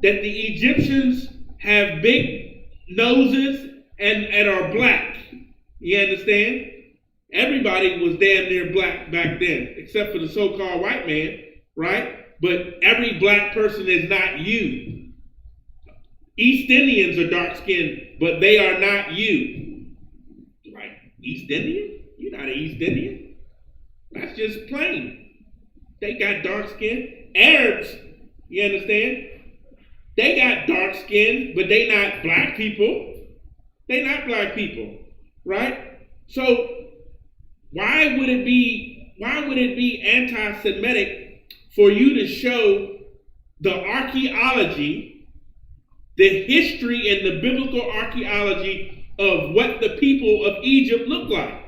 that the Egyptians have big noses and are black. You understand? Everybody was damn near black back then, except for the so-called white man, right? But every black person is not you. East Indians are dark-skinned, but they are not you. Right? East Indian? You're not an East Indian. That's just plain. They got dark skin. Arabs, you understand? They got dark skin, but they not black people. They not black people, right? So why would it be anti-Semitic for you to show the archaeology, the history and the biblical archaeology of what the people of Egypt look like?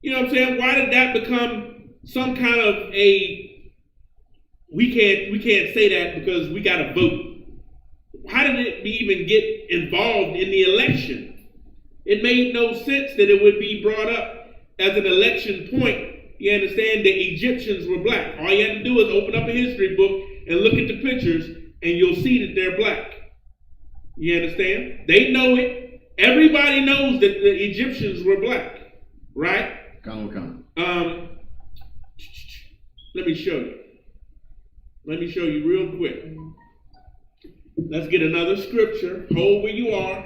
You know what I'm saying? Why did that become some kind of we can't say that because we got to vote? How did it even get involved in the election? It made no sense that it would be brought up as an election point. You understand? The Egyptians were black. All you have to do is open up a history book and look at the pictures and you'll see that they're black. You understand? They know it. Everybody knows that the Egyptians were black, right? Let me show you. Let me show you real quick. Let's get another scripture. Hold where you are.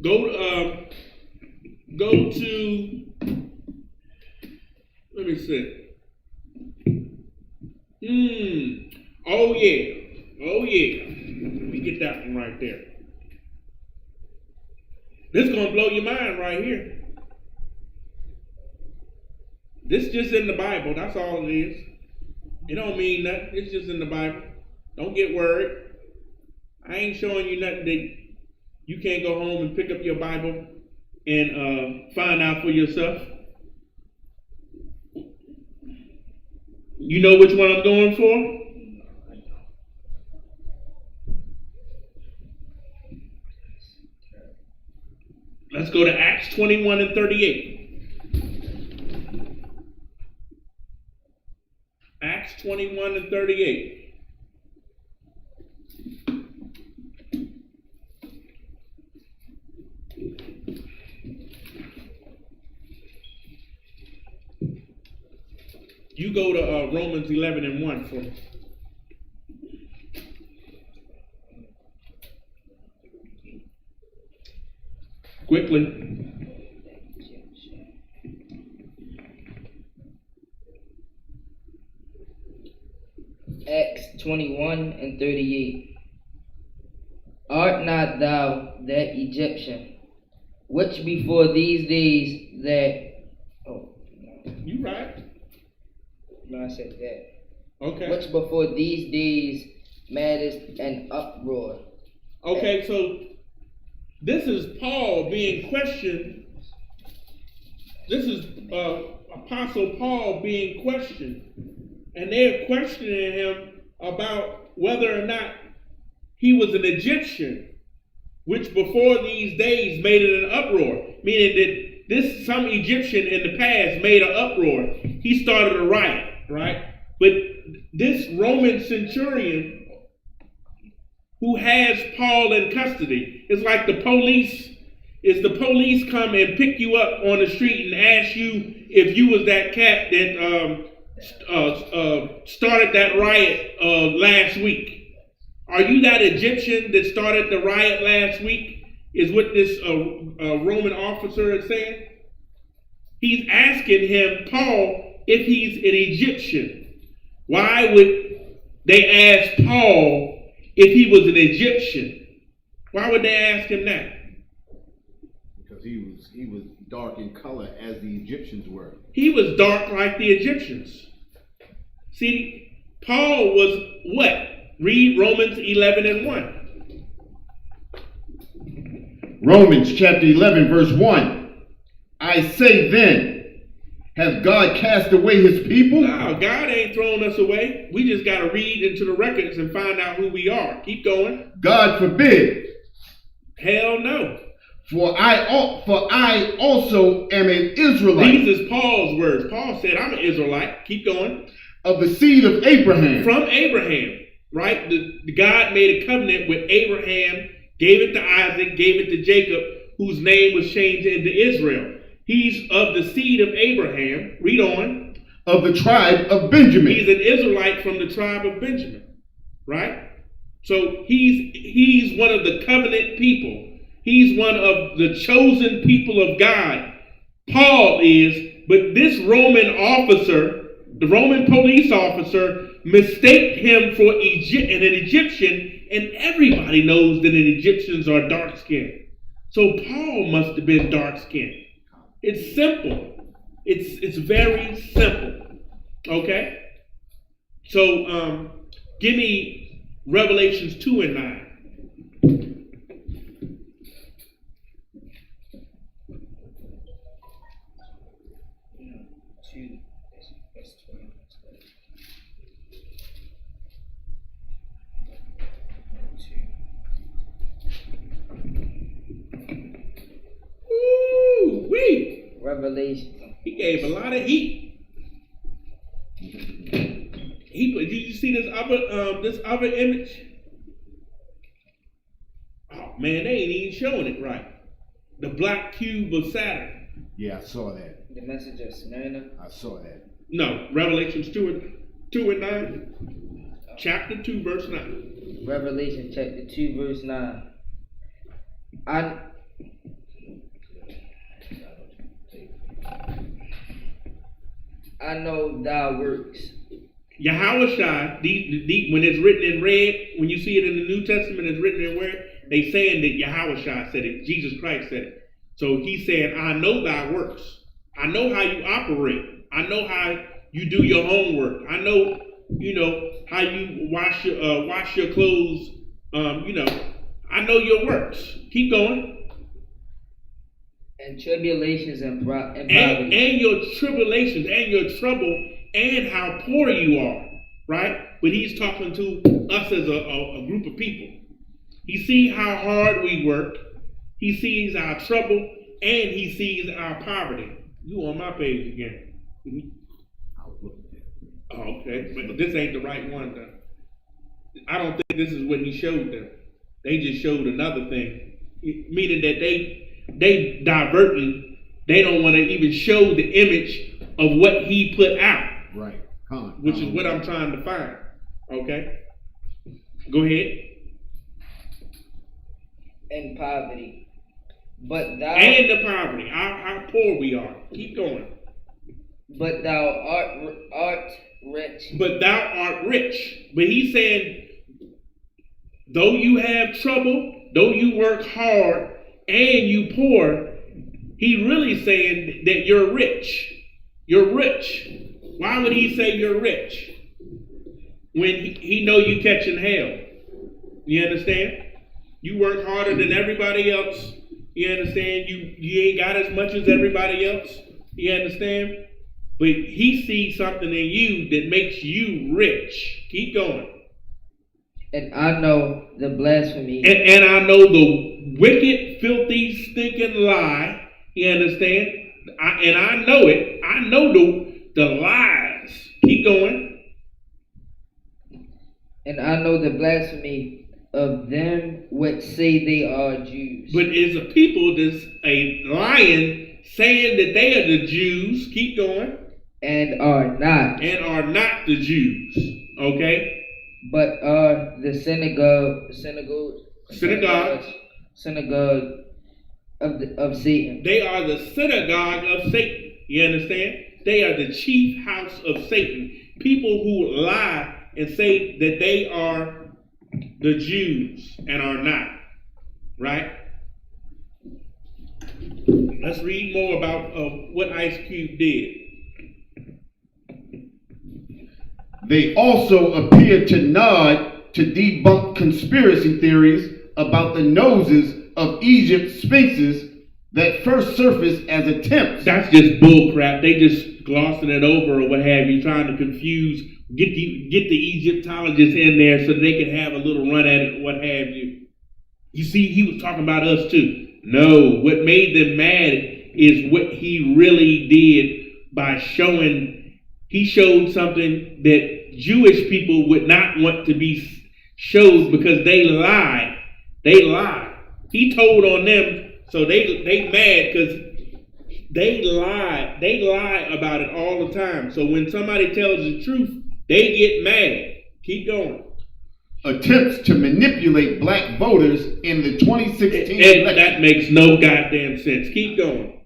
Go to. Let me see. Oh yeah. Let me get that one right there. This is gonna blow your mind right here. This just in the Bible. That's all it is. It don't mean nothing. It's just in the Bible. Don't get worried. I ain't showing you nothing that you can't go home and pick up your Bible and find out for yourself. You know which one I'm going for? Let's go to Acts 21 and 38. Acts 21 and 38. You go to Romans 11 and 1 for me. Quickly. Acts 21 and 38. Art not thou that Egyptian, which before these days You right. No, I said that. Okay. Which before these days madest an uproar. Okay, so this is Paul being questioned. This is Apostle Paul being questioned. And they're questioning him about whether or not he was an Egyptian, which before these days made it an uproar. Meaning that some Egyptian in the past made an uproar. He started a riot, right? But this Roman centurion who has Paul in custody, it's like the police. Is the police come and pick you up on the street and ask you if you was that cat that started that riot last week? Are you that Egyptian that started the riot last week? is what this Roman officer is saying? He's asking him, Paul, if he's an Egyptian. Why would they ask Paul if he was an Egyptian? Why would they ask him that? Because he was dark in color as the Egyptians were. He was dark like the Egyptians. See, Paul was what? Read Romans 11:1. Romans chapter 11, verse 1. I say then, has God cast away his people? No, God ain't thrown us away. We just got to read into the records and find out who we are. Keep going. God forbid. Hell no. For I also am an Israelite. These is Paul's words. Paul said, I'm an Israelite. Keep going. Of the seed of Abraham. From Abraham, right? The God made a covenant with Abraham, gave it to Isaac, gave it to Jacob, whose name was changed into Israel. He's of the seed of Abraham. Read on. Of the tribe of Benjamin. He's an Israelite from the tribe of Benjamin, right? So he's one of the covenant people. He's one of the chosen people of God. Paul is, but this Roman officer, the Roman police officer, mistaked him for an Egyptian, and everybody knows that Egyptians are dark-skinned. So Paul must have been dark-skinned. It's simple. It's very simple. Okay? So give me Revelations 2 and 9. Woo-wee. Revelation. He gave a lot of heat. Did you see this other image? Oh man, they ain't even showing it right. The black cube of Saturn. Yeah, I saw that. The message of Smyrna. I saw that. No, Revelations 2 and 9. Chapter 2, verse 9. Revelation chapter 2, verse 9. I know thy works. Yahushua, when it's written in red, when you see it in the New Testament, it's written in red, they saying that Yahushua said it, Jesus Christ said it. So he's saying, I know thy works. I know how you operate. I know how you do your homework. I know, how you wash your clothes. I know your works. Keep going. And tribulations and poverty. And your tribulations and your trouble and how poor you are, right? But he's talking to us as a group of people. He sees how hard we work. He sees our trouble and he sees our poverty. You on my page again. I was looking at it. Oh, okay. But this ain't the right one, though. I don't think this is what he showed them. They just showed another thing. Meaning that they diverting. They don't want to even show the image of what he put out. Right. Which is what I'm trying to find. Okay? Go ahead. And poverty. But thou. And the poverty. How poor we are. Keep going. But thou art rich. But thou art rich. But he's saying, though you have trouble, though you work hard, and you poor, he really saying that you're rich. You're rich. Why would he say you're rich? When he know you catching hell. You understand? You work harder than everybody else. You understand? You ain't got as much as everybody else. You understand? But he sees something in you that makes you rich. Keep going. And I know the blasphemy. And I know the wicked, filthy, stinking lie. You understand? And I know it. I know the lies. Keep going. And I know the blasphemy of them which say they are Jews. But it's a people that's a lying, saying that they are the Jews. Keep going. And are not. And are not the Jews. Okay? But are the synagogues synagogue of Satan. They are the synagogue of Satan. You understand? They are the chief house of Satan. People who lie and say that they are the Jews and are not. Right? Let's read more about what Ice Cube did. They also appear to nod to debunk conspiracy theories about the noses of Egypt's sphinxes that first surfaced as attempts. That's just bull crap. They just glossing it over or what have you, trying to confuse, get the Egyptologists in there so they can have a little run at it, what have you. You see, he was talking about us too. No, what made them mad is what he really did by he showed something that Jewish people would not want to be showed because they lie. They lie. He told on them, so they mad because they lie. They lie about it all the time. So when somebody tells the truth, they get mad. Keep going. Attempts to manipulate black voters in the 2016 election. That makes no goddamn sense. Keep going.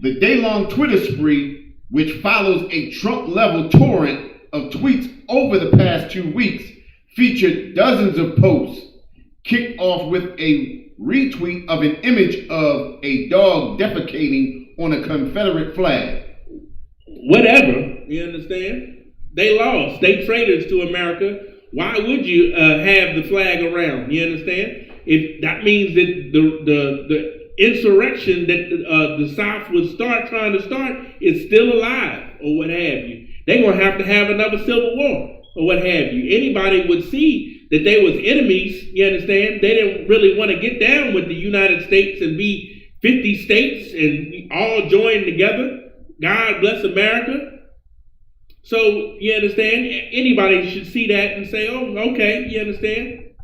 The day-long Twitter spree, which follows a Trump-level torrent of tweets over the past 2 weeks, featured dozens of posts, kicked off with a retweet of an image of a dog defecating on a Confederate flag. Whatever, you understand? They lost. They traitors to America. Why would you have the flag around? You understand? If that means that the insurrection that the South would trying to start is still alive, or what have you. They're going to have another civil war, or what have you. Anybody would see that they was enemies, you understand? They didn't really want to get down with the United States and be 50 states and all join together. God bless America. So, you understand? Anybody should see that and say, oh, okay, you understand?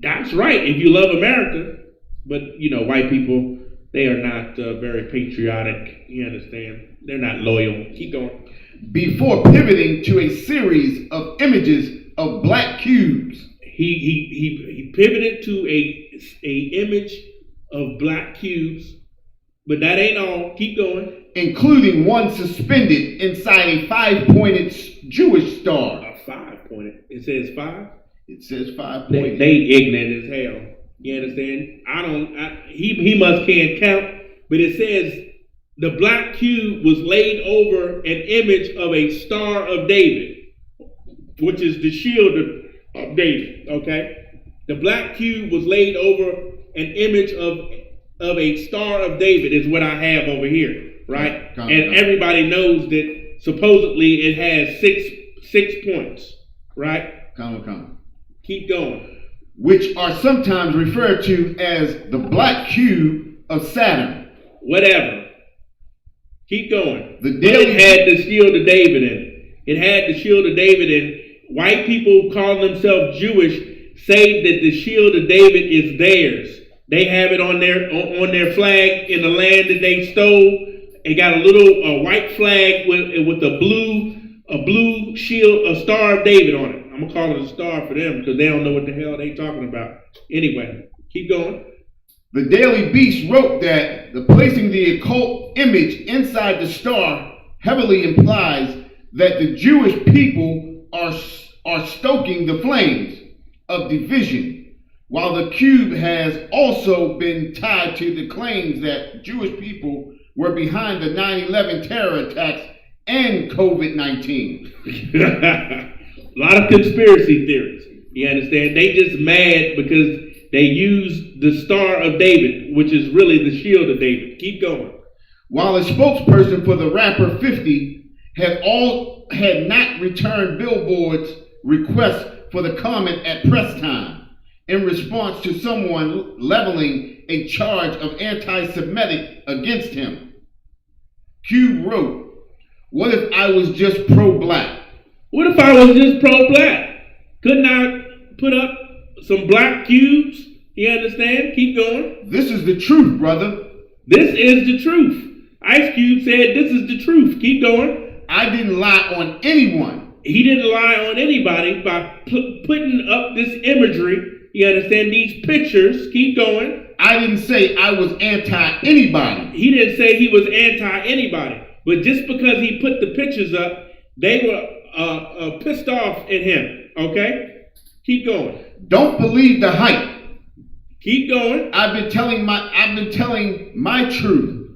That's right, if you love America. But, white people, they are not very patriotic, you understand? They're not loyal. Keep going. Before pivoting to a series of images of black cubes. He pivoted to a image of black cubes, but that ain't all. Keep going. Including one suspended inside a 5-pointed Jewish star. A 5-pointed. It says 5? It says 5-pointed. They ignorant as hell. You understand? He must can't count, but it says the black cube was laid over an image of a Star of David, which is the shield of David, okay? The black cube was laid over an image of a Star of David is what I have over here, right? And everybody knows that supposedly it has six points, right? Keep going. Which are sometimes referred to as the black cube of Saturn. Whatever. Keep going. It had the shield of David in it. It had the shield of David in it. White people calling themselves Jewish say that the shield of David is theirs. They have it on their flag in the land that they stole. It got a little white flag with a blue shield, a Star of David on it. I'm gonna call it a star for them because they don't know what the hell they talking about. Anyway, keep going. The Daily Beast wrote that the placing the occult image inside the star heavily implies that the Jewish people are stoking the flames of division, while the cube has also been tied to the claims that Jewish people were behind the 9/11 terror attacks and COVID-19. A lot of conspiracy theories. You understand? They just mad because they used the Star of David, which is really the shield of David. Keep going. While a spokesperson for the rapper 50 had not returned Billboard's request for the comment at press time in response to someone leveling a charge of anti-Semitic against him. Cube wrote, "What if I was just pro-black? What if I was just pro-black? Couldn't I put up some black cubes? You understand? Keep going. This is the truth, brother. This is the truth. Ice Cube said this is the truth. Keep going. I didn't lie on anyone." He didn't lie on anybody by putting up this imagery. You understand? These pictures. Keep going. I didn't say I was anti-anybody. He didn't say he was anti-anybody. But just because he put the pictures up, they were pissed off at him. Okay? Keep going. Don't believe the hype. Keep going. I've been telling my truth.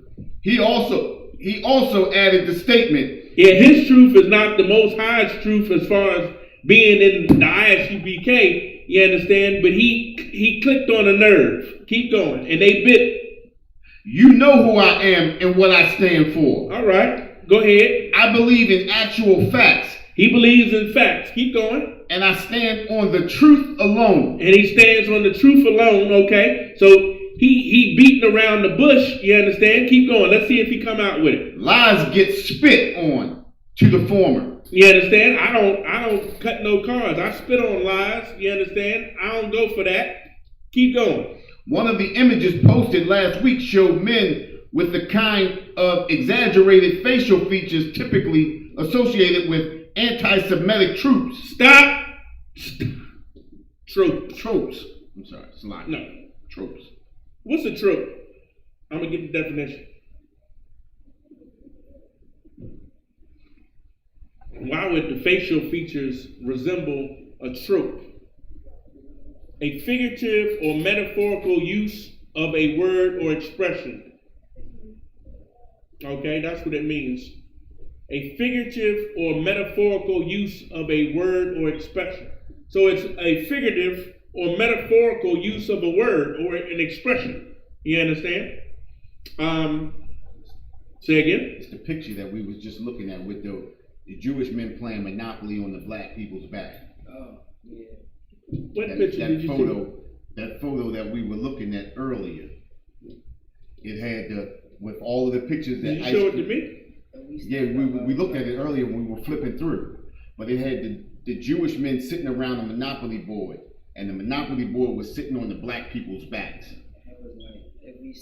He also added the statement. Yeah, his truth is not the Most High's truth as far as being in the ISUPK, you understand? But he clicked on a nerve. Keep going. And they bit. You know who I am and what I stand for. All right. Go ahead. I believe in actual facts. He believes in facts. Keep going. And I stand on the truth alone. And he stands on the truth alone, okay? So he beating around the bush, you understand? Keep going. Let's see if he come out with it. Lies get spit on to the former. You understand? I don't cut no cards. I spit on lies, you understand? I don't go for that. Keep going. One of the images posted last week showed men with the kind of exaggerated facial features typically associated with anti-Semitic troops. Stop. Tropes. I'm sorry. It's a lie. No. Tropes. What's a trope? I'm going to get the definition. Why would the facial features resemble a trope? A figurative or metaphorical use of a word or expression. Okay, that's what it means. A figurative or metaphorical use of a word or expression. So it's a figurative or metaphorical use of a word or an expression. You understand? Say again? It's the picture that we was just looking at with the Jewish men playing Monopoly on the black people's back. Oh, yeah. What picture did you see? That photo that we were looking at earlier. It had with all of the pictures that Did you show it to me? Yeah, we looked at it earlier when we were flipping through. But it had the Jewish men sitting around the Monopoly board, and the Monopoly board was sitting on the black people's backs.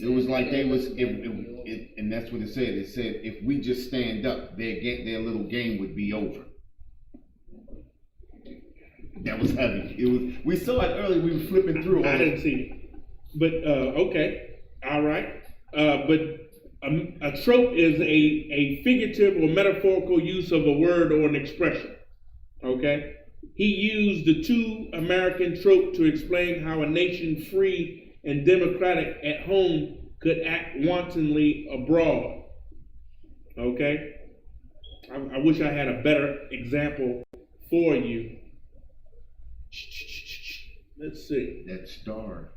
It was like they was, and that's what it said. It said if we just stand up, their little game would be over. That was heavy. It was. We saw it earlier. We were flipping through. I didn't see it, but okay, all right. But a trope is a figurative or metaphorical use of a word or an expression. Okay, he used the two American trope to explain how a nation free and democratic at home could act wantonly abroad. Okay, I wish I had a better example for you. Let's see. That star.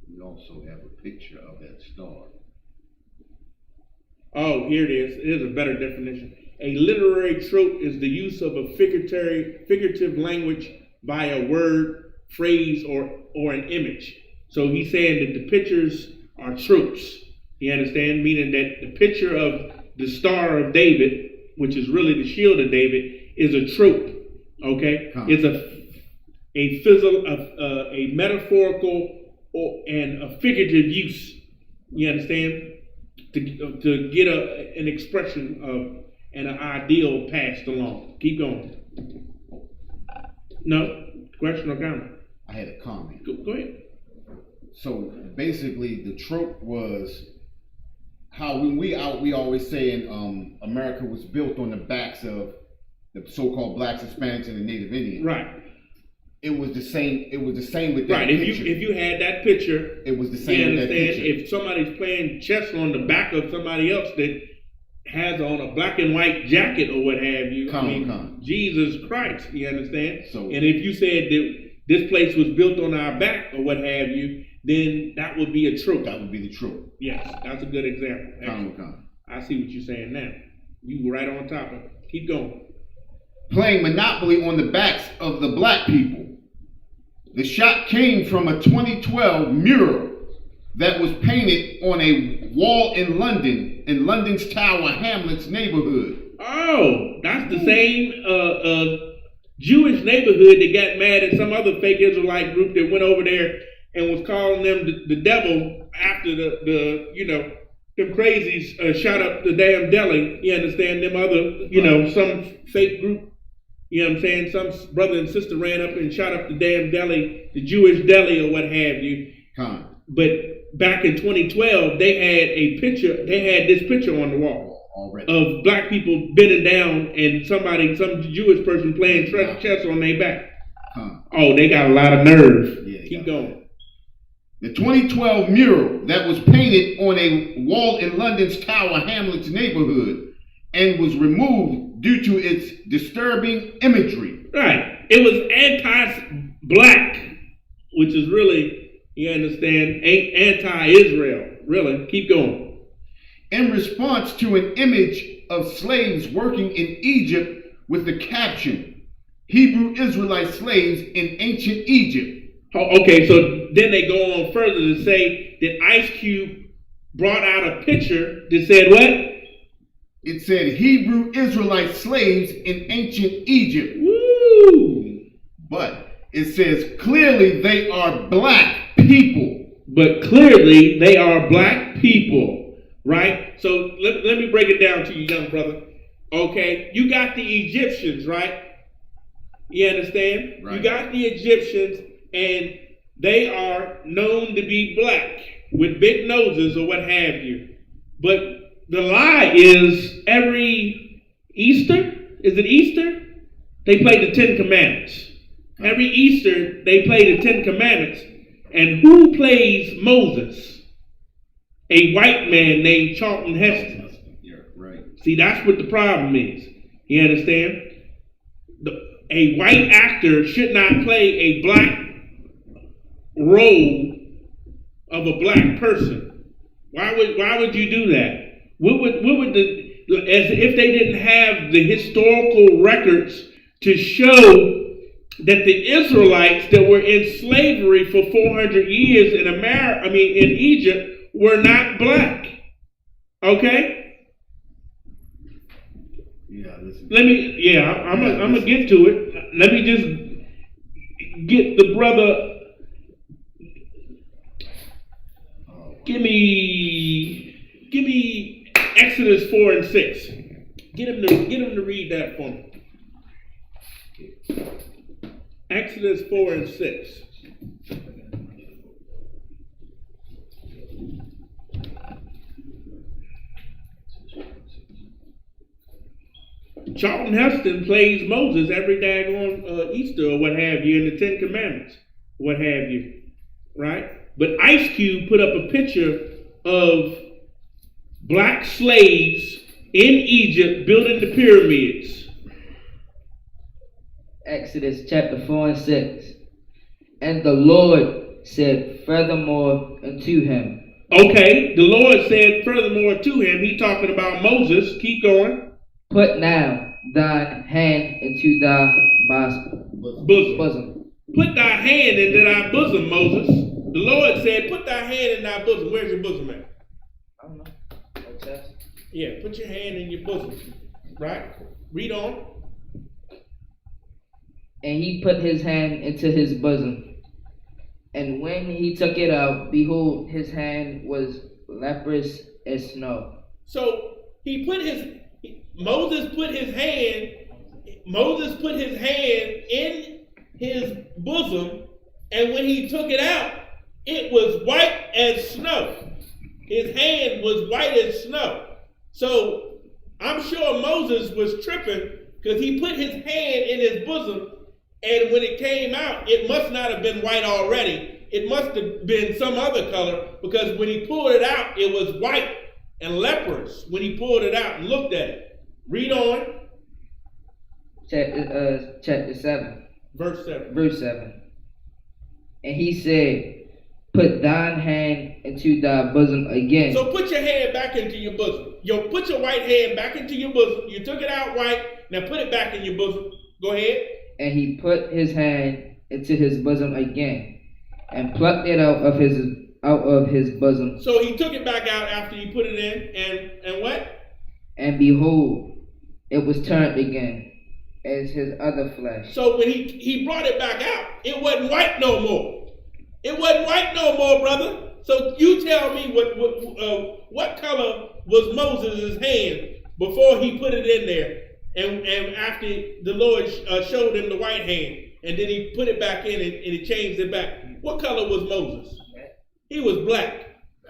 We also have a picture of that star. Oh, here it is. Here's a better definition. A literary trope is the use of a figurative language via word, phrase, or an image. So he's saying that the pictures are tropes. You understand? Meaning that the picture of the Star of David, which is really the Shield of David, is a trope. Okay? It's a metaphorical and a figurative use. You understand? To get an expression of and an ideal passed along. Keep going. No? Question or comment? I had a comment. Go ahead. So basically, the trope was how when we always say in America was built on the backs of the so-called blacks, Hispanics, and the Native Indians. Right. It was the same. It was the same with that right. picture. If you had that picture, it was the same. You understand? With that picture. If somebody's playing chess on the back of somebody else that has on a black and white jacket or what have you, Jesus Christ, you understand? So, and if you said that this place was built on our back or what have you, then that would be a trope. That would be the trope. Yes, that's a good example. I see what you're saying now. You were right on top of it. Keep going. Playing Monopoly on the backs of the black people. The shot came from a 2012 mural that was painted on a wall in London, in London's Tower Hamlets neighborhood. Oh, that's the same Jewish neighborhood that got mad at some other fake Israelite group that went over there and was calling them the devil after them crazies shot up the damn deli. You understand? Them other, some fake group. You know what I'm saying? Some brother and sister ran up and shot up the damn deli, the Jewish deli or what have you. But back in 2012, they had this picture on the wall Already. of black people bending down and some Jewish person playing chess on their back. Huh. Oh, they got a lot of nerve. Yeah, Keep going. The 2012 mural that was painted on a wall in London's Tower Hamlets neighborhood and was removed due to its disturbing imagery. Right. It was anti-black, which is really, you understand, ain't anti-Israel. Really. Keep going. In response to an image of slaves working in Egypt with the caption, Hebrew Israelite slaves in ancient Egypt. Oh, okay, so then they go on further to say that Ice Cube brought out a picture that said what? It said Hebrew Israelite slaves in ancient Egypt. Woo! But it says clearly they are black people. But clearly they are black people, right? So let me break it down to you, young brother. Okay, you got the Egyptians, right? You understand? Right. You got the Egyptians, and they are known to be black with big noses or what have you. But the lie is every Easter, is it Easter? They play the 10 Commandments. Every Easter, they play the 10 Commandments. And who plays Moses? A white man named Charlton Heston. Yeah, right. See, that's what the problem is. You understand? A white actor should not play a black role of a black person. Why would you do that? What would as if they didn't have the historical records to show that the Israelites that were in slavery for 400 years in Egypt were not black. Okay? Yeah, listen. I'm gonna get to it. Let me just get the brother. Give me Exodus 4 and 6. Get him to read that for me. Exodus 4 and 6. Charlton Heston plays Moses every daggone Easter or what have you in the 10 Commandments, what have you, right? But Ice Cube put up a picture of black slaves in Egypt building the pyramids. Exodus chapter 4 and 6. And the Lord said furthermore unto him. Okay, the Lord said furthermore to him. He talking about Moses. Keep going. Put now thine hand into thy bosom. Put thy hand into thy bosom, Moses. The Lord said, put thy hand in thy bosom. Where's your bosom at? I don't know. No test. Yeah, put your hand in your bosom. Right? Read on. And he put his hand into his bosom. And when he took it out, behold, his hand was leprous as snow. So Moses put his hand in his bosom, and when he took it out, it was white as snow. His hand was white as snow. So I'm sure Moses was tripping because he put his hand in his bosom, and when it came out, it must not have been white already. It must have been some other color, because when he pulled it out, it was white and leprous when he pulled it out and looked at it. Read on. Chapter 7. Verse 7. Verse 7. And he said, put thine hand into thy bosom again. So put your hand back into your bosom. Put your white hand back into your bosom. You took it out white. Now put it back in your bosom. Go ahead. And he put his hand into his bosom again, and plucked it out of his bosom. So he took it back out after he put it in, and what? And behold, it was turned again as his other flesh. So when he brought it back out, it wasn't white no more. It wasn't white no more, brother. So you tell me what color was Moses' hand before he put it in there, and after the Lord showed him the white hand, and then he put it back in and he changed it back. What color was Moses? he was black.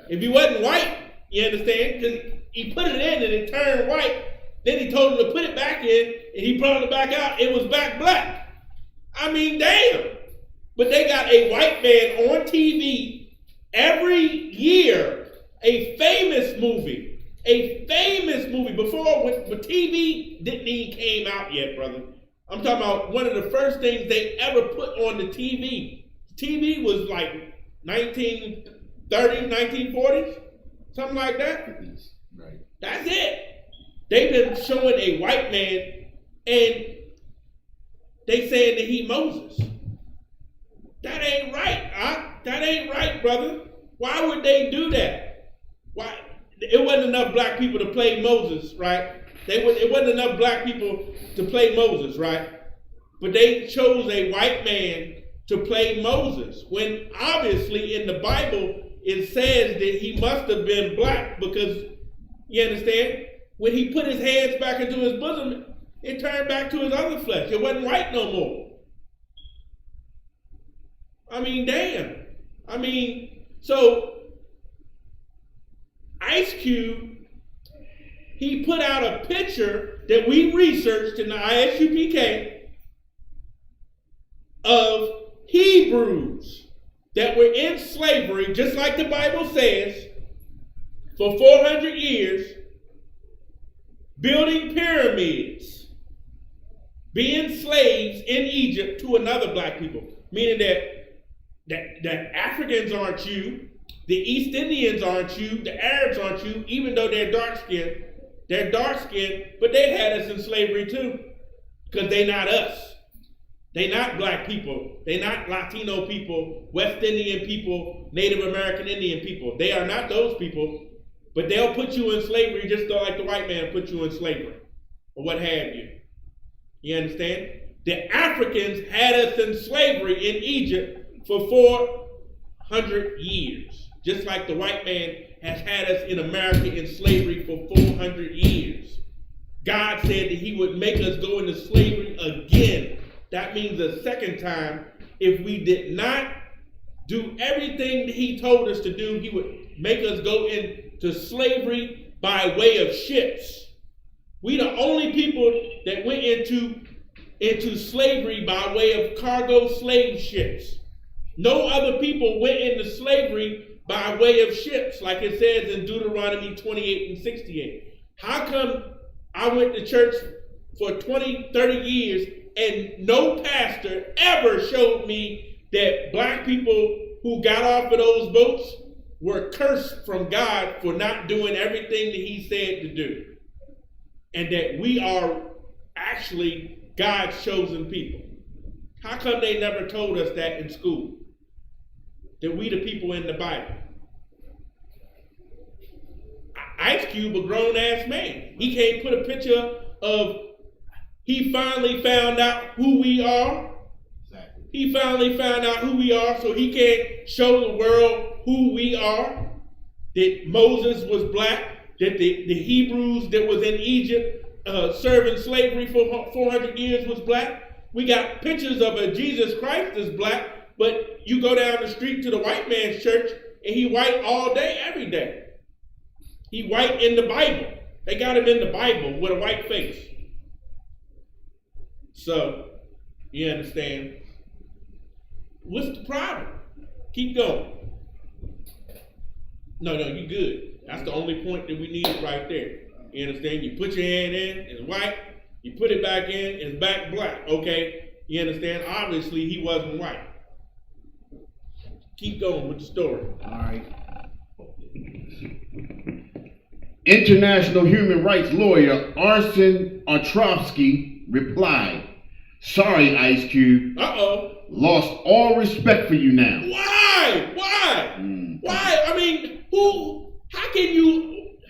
If he wasn't white, you understand? Because he put it in and it turned white. Then he told him to put it back in, and he brought it back out. It was back black. I mean, damn. But they got a white man on TV every year, a famous movie before when TV didn't even came out yet, brother. I'm talking about one of the first things they ever put on the TV. TV was like 1930s, 1940s, something like that. Right. That's it. They've been showing a white man, and they saying that he Moses. That ain't right, huh? That ain't right, brother. Why would they do that? Why? It wasn't enough black people to play Moses, right? It wasn't enough black people to play Moses, right? But they chose a white man to play Moses, when obviously in the Bible it says that he must have been black, because, you understand? When he put his hands back into his bosom, it turned back to his other flesh. It wasn't white no more. I mean, damn. I mean, so Ice Cube, he put out a picture that we researched in the Isupk of Hebrews that were in slavery, just like the Bible says, for 400 years, building pyramids, being slaves in Egypt to another black people, meaning that Africans aren't you, the East Indians aren't you, the Arabs aren't you, even though they're dark-skinned. They're dark-skinned, but they had us in slavery too, because they're not us. They're not black people. They're not Latino people, West Indian people, Native American Indian people. They are not those people, but they'll put you in slavery just like the white man put you in slavery, or what have you. You understand? The Africans had us in slavery in Egypt for 400 years, just like the white man has had us in America in slavery for 400 years. God said that he would make us go into slavery again. That means a second time. If we did not do everything that he told us to do, he would make us go into slavery by way of ships. We the only people that went into slavery by way of cargo slave ships. No other people went into slavery by way of ships, like it says in Deuteronomy 28 and 68. How come I went to church for 20, 30 years and no pastor ever showed me that black people who got off of those boats were cursed from God for not doing everything that he said to do? And that we are actually God's chosen people. How come they never told us that in school? That we the people in the Bible. Ice Cube, a grown-ass man. He can't put a picture of, he finally found out who we are. Exactly. He finally found out who we are, so he can't show the world who we are. That Moses was black, that the Hebrews that was in Egypt serving slavery for 400 years was black. We got pictures of a Jesus Christ that's black, but you go down the street to the white man's church and he white all day, every day. He white in the Bible. They got him in the Bible with a white face. So, you understand? What's the problem? Keep going. No, you good. That's the only point that we needed right there. You understand? You put your hand in, it's white. You put it back in, it's back black. Okay? You understand? Obviously, he wasn't white. Keep going with the story. All right. International human rights lawyer Arsen Archeology replied, "Sorry, Ice Cube. Lost all respect for you now." Why? Why? I mean,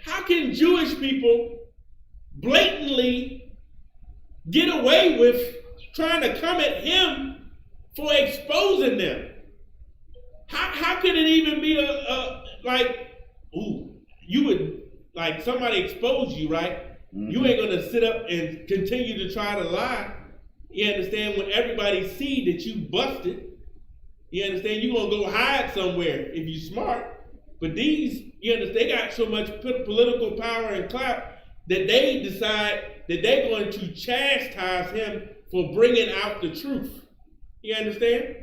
how can Jewish people blatantly get away with trying to come at him for exposing them? How could it even be you would, like, somebody expose you, right? Mm-hmm. You ain't gonna sit up and continue to try to lie. You understand? When everybody see that you busted, You understand? You're going to go hide somewhere if you're smart. But these, you understand, they got so much political power and clout that they decide that they're going to chastise him for bringing out the truth. You understand?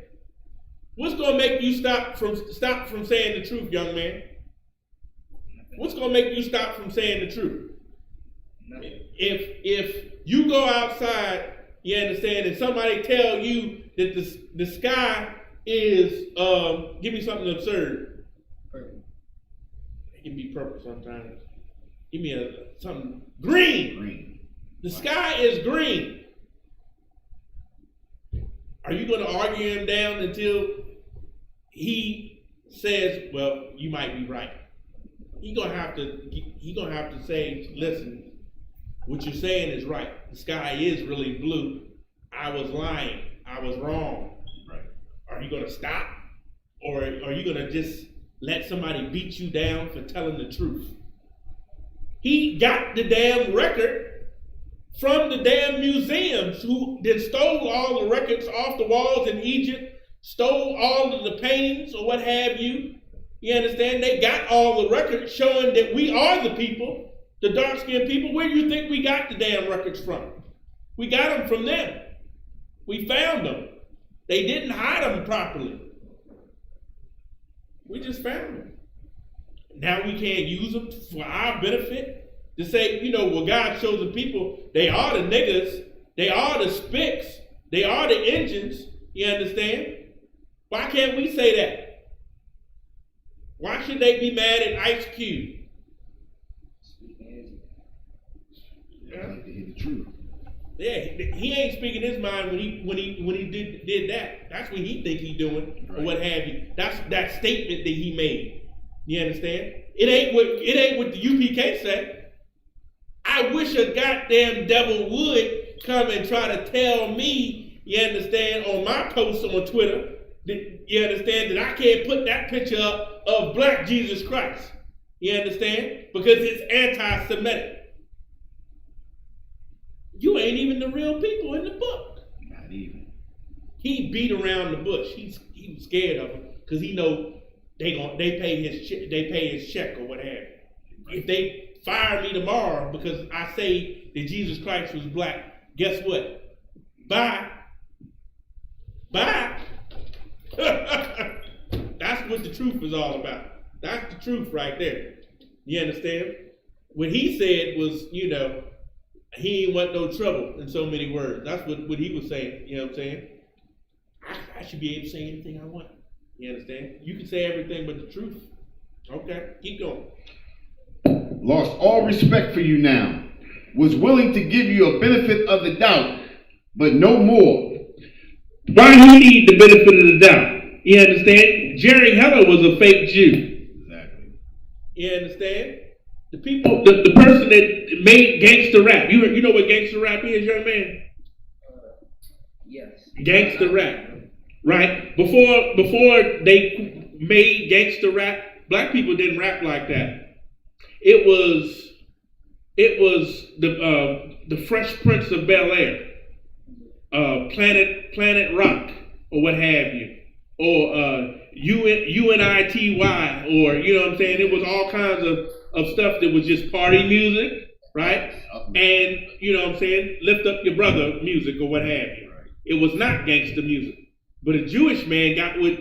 What's going to make you stop from saying the truth, young man? What's going to make you stop from saying the truth? If you go outside, you understand, and somebody tell you that the sky is, give me something absurd. Purple. It can be purple sometimes. Give me something green. The sky is green. Are you going to argue him down until he says, well, you might be right? He's going to have to say, listen, what you're saying is right. The sky is really blue. I was lying. I was wrong. Right. Are you going to stop? Or are you going to just let somebody beat you down for telling the truth? He got the damn record from the damn museums who then stole all the records off the walls in Egypt, stole all of the paintings or what have you. You understand? They got all the records showing that we are the people, the dark-skinned people. Where do you think we got the damn records from? We got them from them. We found them. They didn't hide them properly. We just found them. Now we can't use them for our benefit to say, you know, well, God's chosen people, they are the niggas, they are the spicks, they are the engines, you understand? Why can't we say that? Why should they be mad at Ice Cube? I like to hear the truth. Yeah, he ain't speaking his mind when he did that. That's what he think he doing, right, or what have you. That's that statement that he made. You understand? It ain't what the UPK say. I wish a goddamn devil would come and try to tell me, you understand, on my posts on Twitter, that, you understand, that I can't put that picture up of Black Jesus Christ. You understand? Because it's anti-Semitic. You ain't even the real people in the book. Not even. He beat around the bush. He was scared of them because he know they pay his check or what have you. If they fire me tomorrow because I say that Jesus Christ was black, guess what? Bye. That's what the truth is all about. That's the truth right there. You understand? What he said was, you know, he ain't want no trouble in so many words. That's what he was saying. You know what I'm saying? I should be able to say anything I want. You understand? You can say everything but the truth. Okay, keep going. Lost all respect for you now. Was willing to give you a benefit of the doubt, but no more. Why do you need the benefit of the doubt? You understand? Jerry Heller was a fake Jew. Exactly. You understand? The people, the person that made gangster rap. You know what gangster rap is, young man? Yes. Gangster rap, right? Before they made gangster rap, black people didn't rap like that. It was the Fresh Prince of Bel-Air, Planet Rock, or what have you, or UNITY, or you know what I'm saying. It was all kinds of stuff that was just party music, right? And you know what I'm saying, lift up your brother music or what have you. Right. It was not gangster music, but a Jewish man got with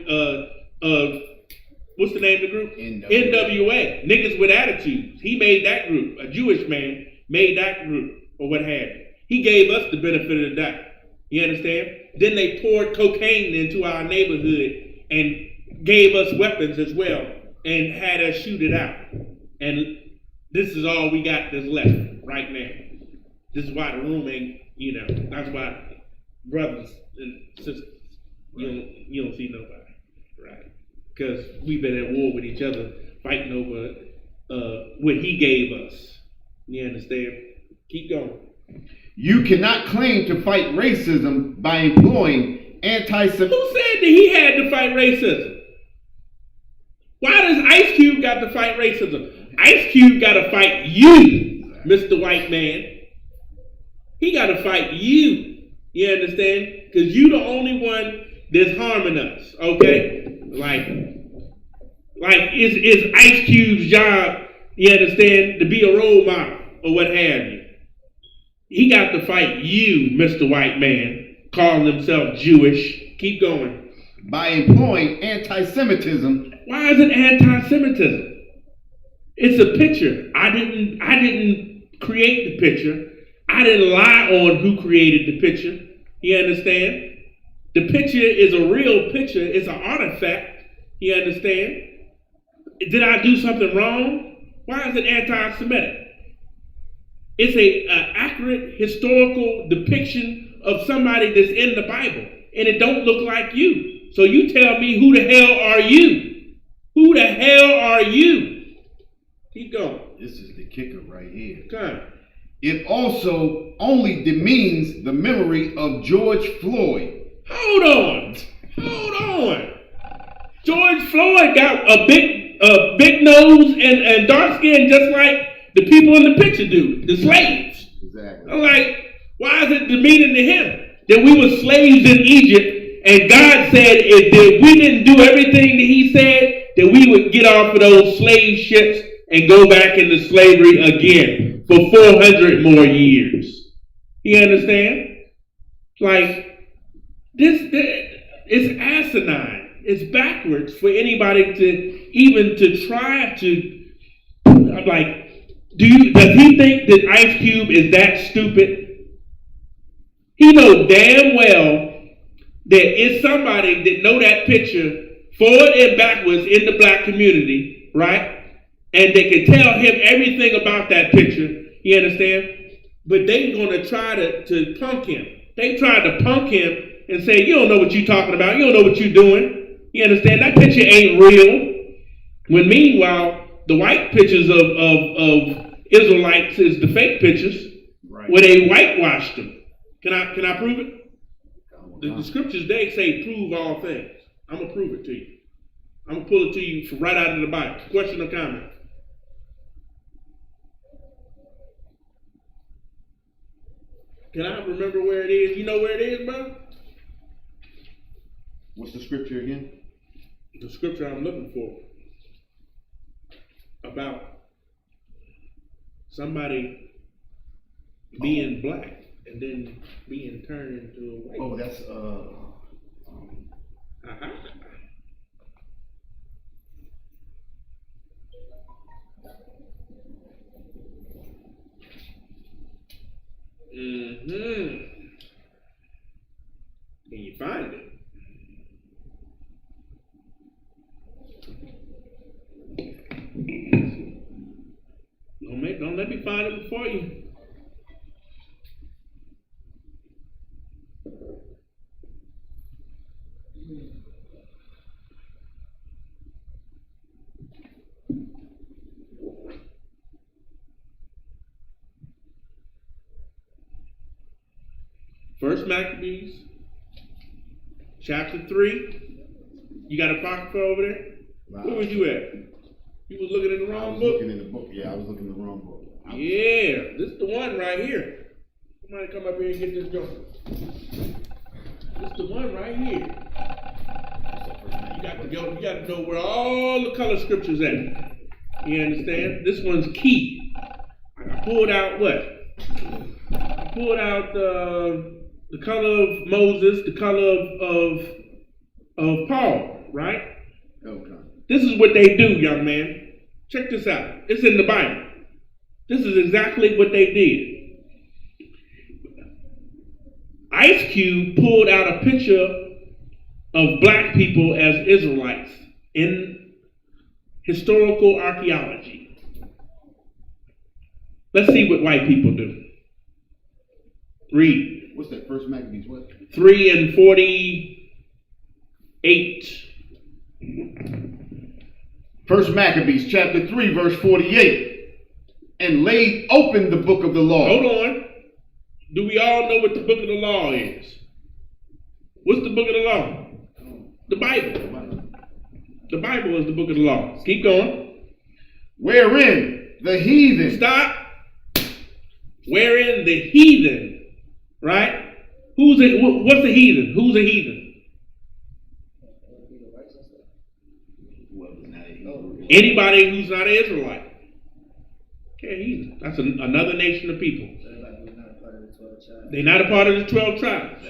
what's the name of the group? NWA. Niggas with Attitudes. He made that group. A Jewish man made that group, or what have you. He gave us the benefit of the doubt. You understand? Then they poured cocaine into our neighborhood and gave us weapons as well and had us shoot it out. And this is all we got that's left right now. This is why the room ain't, you know, that's why brothers and sisters, you don't see nobody, right? Because we've been at war with each other, fighting over what he gave us. You understand? Keep going. You cannot claim to fight racism by employing anti-Semitic. Who said that he had to fight racism? Why does Ice Cube got to fight racism? Ice Cube got to fight you, Mr. White Man. He got to fight you. You understand? Because you the only one that's harming us, okay? Like it's Ice Cube's job, you understand, to be a role model or what have you. He got to fight you, Mr. White Man, calling himself Jewish. Keep going. By employing anti-Semitism. Why is it anti-Semitism? It's a picture. I didn't create the picture. I didn't lie on who created the picture. You understand? The picture is a real picture. It's an artifact. You understand? Did I do something wrong? Why is it anti-Semitic? It's an accurate historical depiction of somebody that's in the Bible, and it don't look like you. So you tell me, who the hell are you? Who the hell are you? Keep going. This is the kicker right here. Come. It also only demeans the memory of George Floyd. Hold on. George Floyd got a big nose and dark skin, just like the people in the picture do, the slaves. Exactly. I'm like, why is it demeaning to him that we were slaves in Egypt, and God said if we didn't do everything that He said, that we would get off of those slave ships and go back into slavery again for 400 more years. You understand? Like, this it's asinine. It's backwards for anybody to try to, like, does he think that Ice Cube is that stupid? He knows damn well that it's somebody that know that picture forward and backwards in the black community, right? And they can tell him everything about that picture, you understand? But they gonna try to punk him. They tried to punk him and say, you don't know what you're talking about, you don't know what you're doing. You understand? That picture ain't real. When meanwhile, the white pictures of Israelites is the fake pictures, right, where they whitewashed them. Can I prove it? The scriptures, they say prove all things. I'm going to prove it to you. I'm going to pull it to you from right out of the Bible. Question or comment? Can I remember where it is? You know where it is, bro? What's the scripture again? The scripture I'm looking for. About somebody being black and then being turned into a white. Oh, that's Can you find it? Don't let me find it before you. First Maccabees, chapter 3. You got a pocket over there? Wow. Where was you at? You was looking in the wrong book? Looking in the book. Yeah, I was looking in the wrong book. Yeah, this is the one right here. Somebody come up here and get this joint. This is the one right here. You got to know where all the color scriptures at. You understand? This one's key. I pulled out what? I pulled out the color of Moses, the color of Paul, right? Okay. This is what they do, young man. Check this out. It's in the Bible. This is exactly what they did. Ice Cube pulled out a picture of black people as Israelites in historical archaeology. Let's see what white people do. Read. What's that? First Maccabees what? 3 and 48. First Maccabees chapter 3 verse 48. And laid open the book of the law. Hold on. Do we all know what the book of the law is? What's the book of the law? The Bible. The Bible is the book of the law. Keep going. Wherein the heathen. Stop. Wherein the heathen, right? What's a heathen? Who's a heathen? Anybody who's not an Israelite. Okay, heathen. That's another nation of people. They're not a part of the 12 tribes.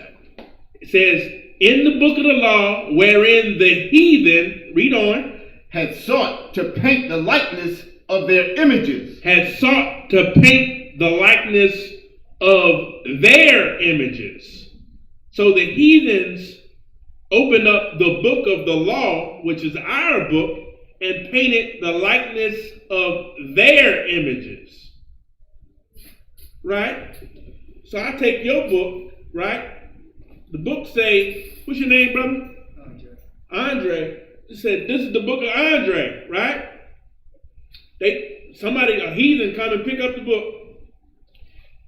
It says, in the book of the law, wherein the heathen, read on, had sought to paint the likeness of their images. had sought to paint the likeness of their images. So the heathens opened up the book of the law, which is our book, and painted the likeness of their images. Right? So I take your book, right? The book say, what's your name, brother? Andre. It said, this is the book of Andre, right? A heathen come and pick up the book,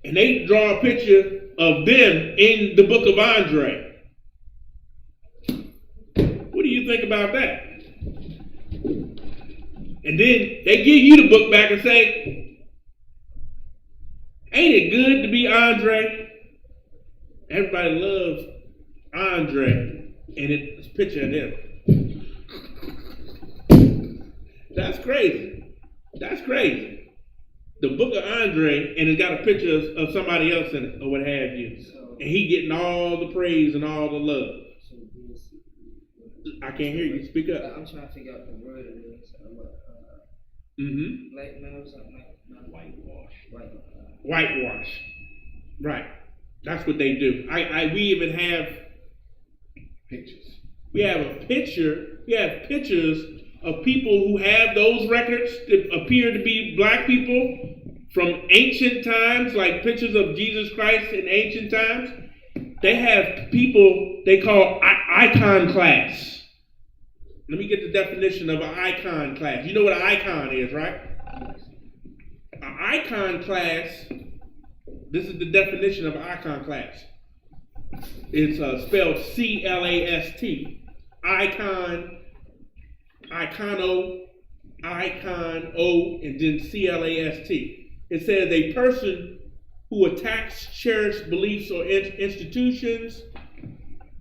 and they draw a picture of them in the book of Andre. What do you think about that? And then they give you the book back and say, ain't it good to be Andre? Everybody loves Andre, and it's a picture of them. That's crazy. That's crazy. The book of Andre, and it's got a picture of somebody else in it, or what have you. And he getting all the praise and all the love. I can't hear you. Speak up. I'm trying to figure out the word it is. Mm-hmm. Black metal, something like whitewash. Whitewash. Right. That's what they do. We even have Pictures. We have a picture. We have pictures of people who have those records that appear to be black people from ancient times, like pictures of Jesus Christ in ancient times. They have people they call icon class. Let me get the definition of an icon class. You know what an icon is, right? An icon class, this is the definition of an icon class. It's spelled C-L-A-S-T. Icon, icono, icon, O, and then C-L-A-S-T. It says a person who attacks cherished beliefs or institutions.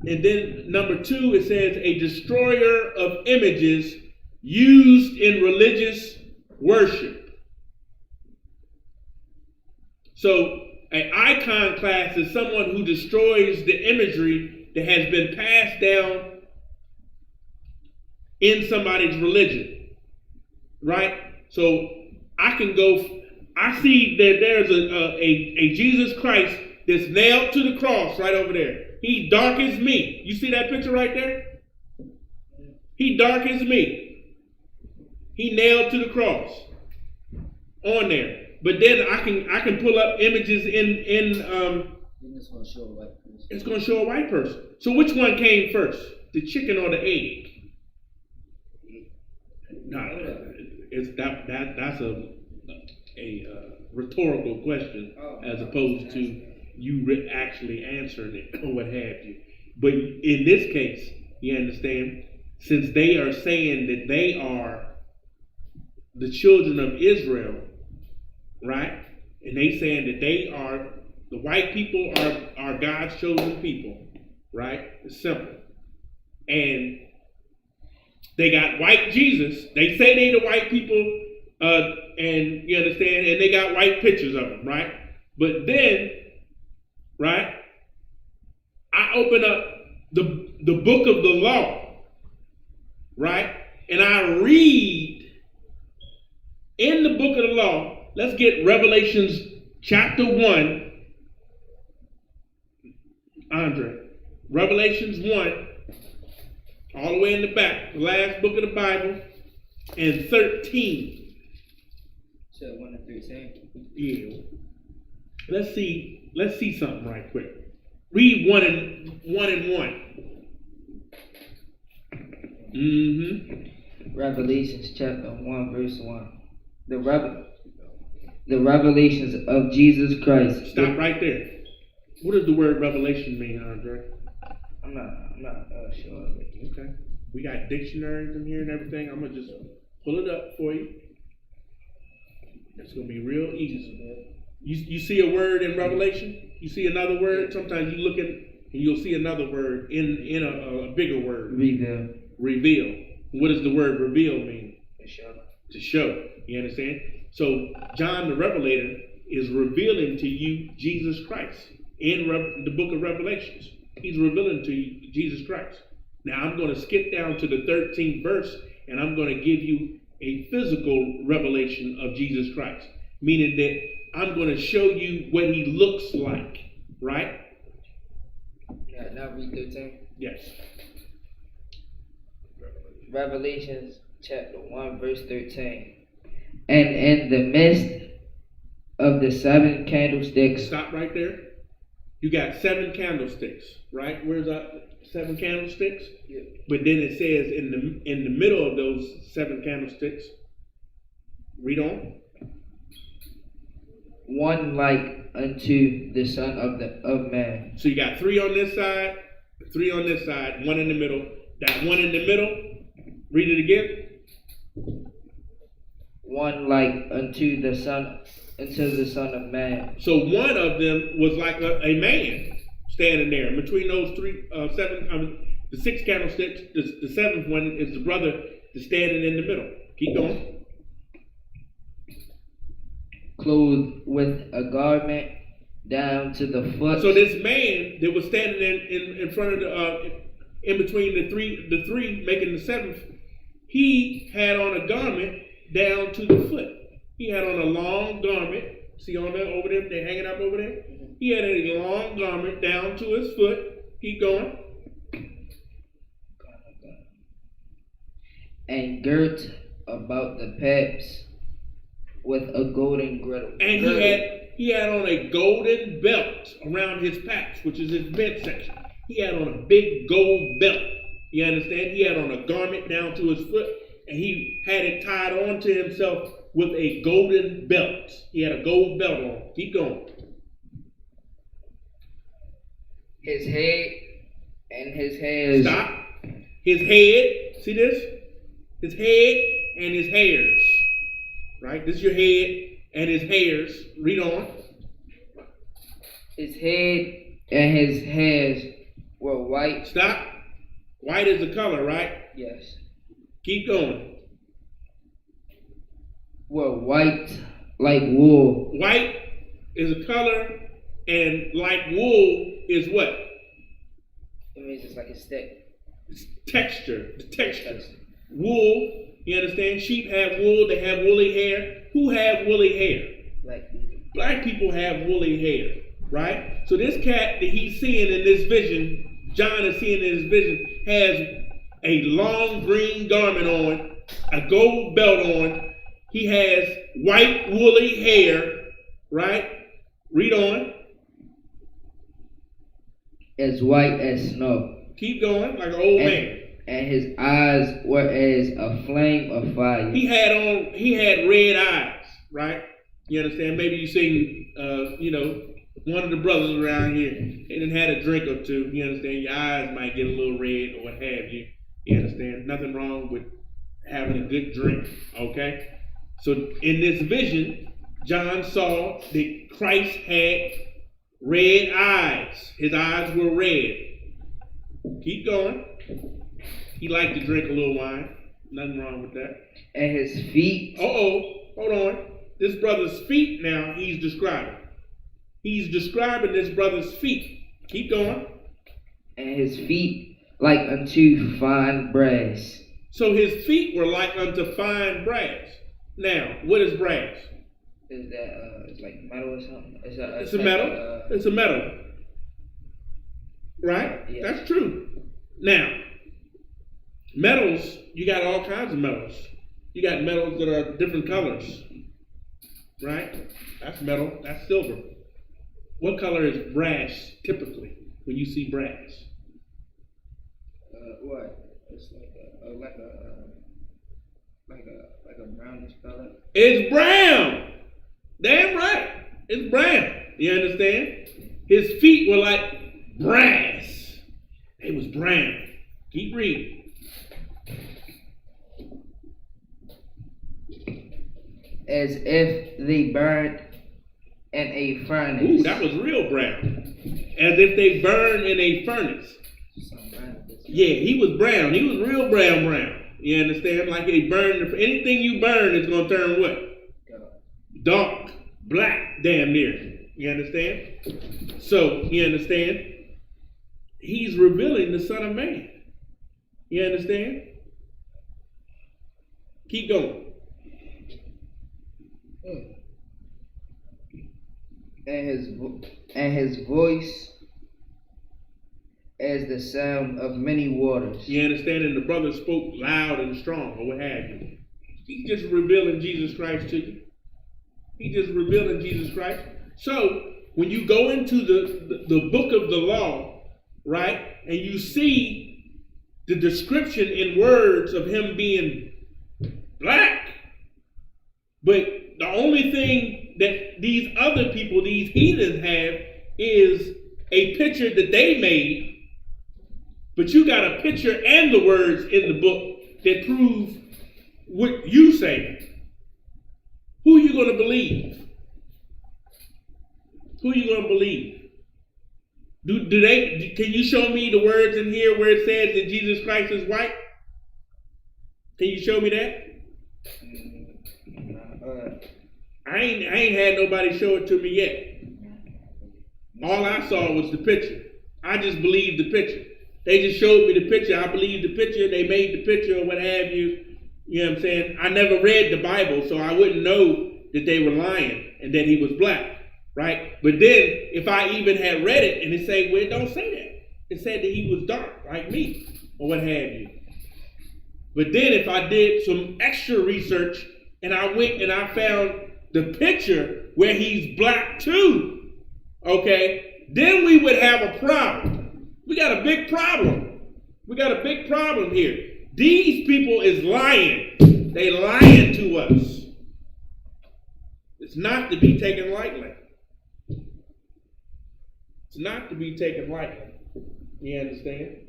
And then number 2, it says a destroyer of images used in religious worship. So an icon class is someone who destroys the imagery that has been passed down in somebody's religion, right? So I see that there's a Jesus Christ that's nailed to the cross right over there. He dark as me. You see that picture right there? He dark as me. He nailed to the cross on there. But then I can pull up images in It's going to show a white person. It's going to show a white person. So which one came first, the chicken or the egg? No, that's a rhetorical question as opposed to you actually answering it or what have you. But in this case, you understand, since they are saying that they are the children of Israel, right? And they saying that they are, the white people are God's chosen people, right? It's simple. And they got white Jesus. They say they the white people, and you understand, and they got white pictures of them, right? But then, right, I open up the book of the law, right? And I read in the book of the law, let's get Revelations chapter 1, Andre. Revelations 1, all the way in the back, the last book of the Bible, and 13. So 1 and 13. Yeah. Let's see something right quick. Read 1 and 1. Mm-hmm. Revelations chapter 1, verse 1. The revelations of Jesus Christ. Stop right there. What does the word revelation mean, Andre? I'm not sure of it. Okay. We got dictionaries in here and everything. I'm going to just pull it up for you. It's going to be real easy. You see a word in Revelation? You see another word? Sometimes you look at and you'll see another word in a bigger word. Reveal. Reveal. What does the word reveal mean? To show. You understand? So John the Revelator is revealing to you Jesus Christ in the book of Revelations. He's revealing to you Jesus Christ. Now I'm going to skip down to the 13th verse, and I'm going to give you a physical revelation of Jesus Christ, meaning that I'm going to show you what he looks like, right? Yeah, now read 13. Yes. Revelations chapter 1, verse 13. And in the midst of the 7 candlesticks. Stop right there. You got 7 candlesticks, right? Where's that 7 candlesticks? Yeah. But then it says in the middle of those 7 candlesticks, read on. One like unto the Son of Man. So you got 3 on this side, 3 on this side, 1 in the middle. That 1 in the middle, read it again. One like unto the Son of Man. So one of them was like a man standing there between those the 6 candlesticks. The 7th one is the brother that's standing in the middle. Keep going. Clothed with a garment down to the foot. So this man that was standing in front of in between the three making the 7th, he had on a garment down to the foot. He had on a long garment. See on there over there, they're hanging up over there. He had a long garment down to his foot. Keep going. And girt about the paps with a golden girdle. And he had on a golden belt around his paps, which is his midsection. He had on a big gold belt. You understand? He had on a garment down to his foot, and he had it tied on to himself with a golden belt. He had a gold belt on. Keep going. His head and his hairs. Stop. His head. See this? His head and his hairs. Right? This is your head and his hairs. Read on. His head and his hairs were white. Stop. White is the color, right? Yes. Keep going. Were white like wool. White is a color, and like wool is what? It means it's like a stick. It's texture. The texture. Wool, you understand? Sheep have wool, they have woolly hair. Who have woolly hair? Black people have woolly hair, right? So this cat that he's seeing in this vision, John is seeing in his vision, has a long green garment on, a gold belt on. He has white woolly hair, right? Read on. As white as snow. Keep going, like an old man. And his eyes were as a flame of fire. He had red eyes, right? You understand? Maybe you seen, one of the brothers around here, and then had a drink or two. You understand? Your eyes might get a little red or what have you. You understand? Nothing wrong with having a good drink, okay? So in this vision, John saw that Christ had red eyes. His eyes were red. Keep going. He liked to drink a little wine. Nothing wrong with that. And his feet. Hold on. This brother's feet now he's describing. He's describing this brother's feet. Keep going. And his feet like unto fine brass. So his feet were like unto fine brass. Now, what is brass? Is that it's like metal or something? It's a metal. It's a metal. Right? Yeah. That's true. Now, metals, you got all kinds of metals. You got metals that are different colors. Right? That's metal. That's silver. What color is brass typically when you see brass? What? It's like a brownish color. It's brown. Damn right. It's brown. You understand? His feet were like brass. They was brown. Keep reading. As if they burned in a furnace. Ooh, that was real brown. As if they burned in a furnace. Yeah, he was brown. He was real brown. You understand? Like they burn, anything you burn is going to turn what? Dark, black, damn near. You understand? So, you understand? He's revealing the Son of Man. You understand? Keep going. And his voice as the sound of many waters. You understand? And the brother spoke loud and strong, or what have you. He's just revealing Jesus Christ to you. He's just revealing Jesus Christ. So, when you go into the book of the law, right, and you see the description in words of him being black, but the only thing that these other people, these heathens have, is a picture that they made, but you got a picture and the words in the book that prove what you say. Who are you going to believe? Who are you going to believe? Can you show me the words in here where it says that Jesus Christ is white? Can you show me that? I ain't had nobody show it to me yet. All I saw was the picture. I just believed the picture. They just showed me the picture. I believed the picture. They made the picture or what have you. You know what I'm saying? I never read the Bible, so I wouldn't know that they were lying and that he was black, right? But then, if I even had read it and it said, well, it don't say that. It said that he was dark, like me, or what have you. But then if I did some extra research and I went and I found the picture where he's black too, okay, then we would have a problem. We got a big problem. We got a big problem here. These people is lying. They lying to us. It's not to be taken lightly. It's not to be taken lightly. You understand?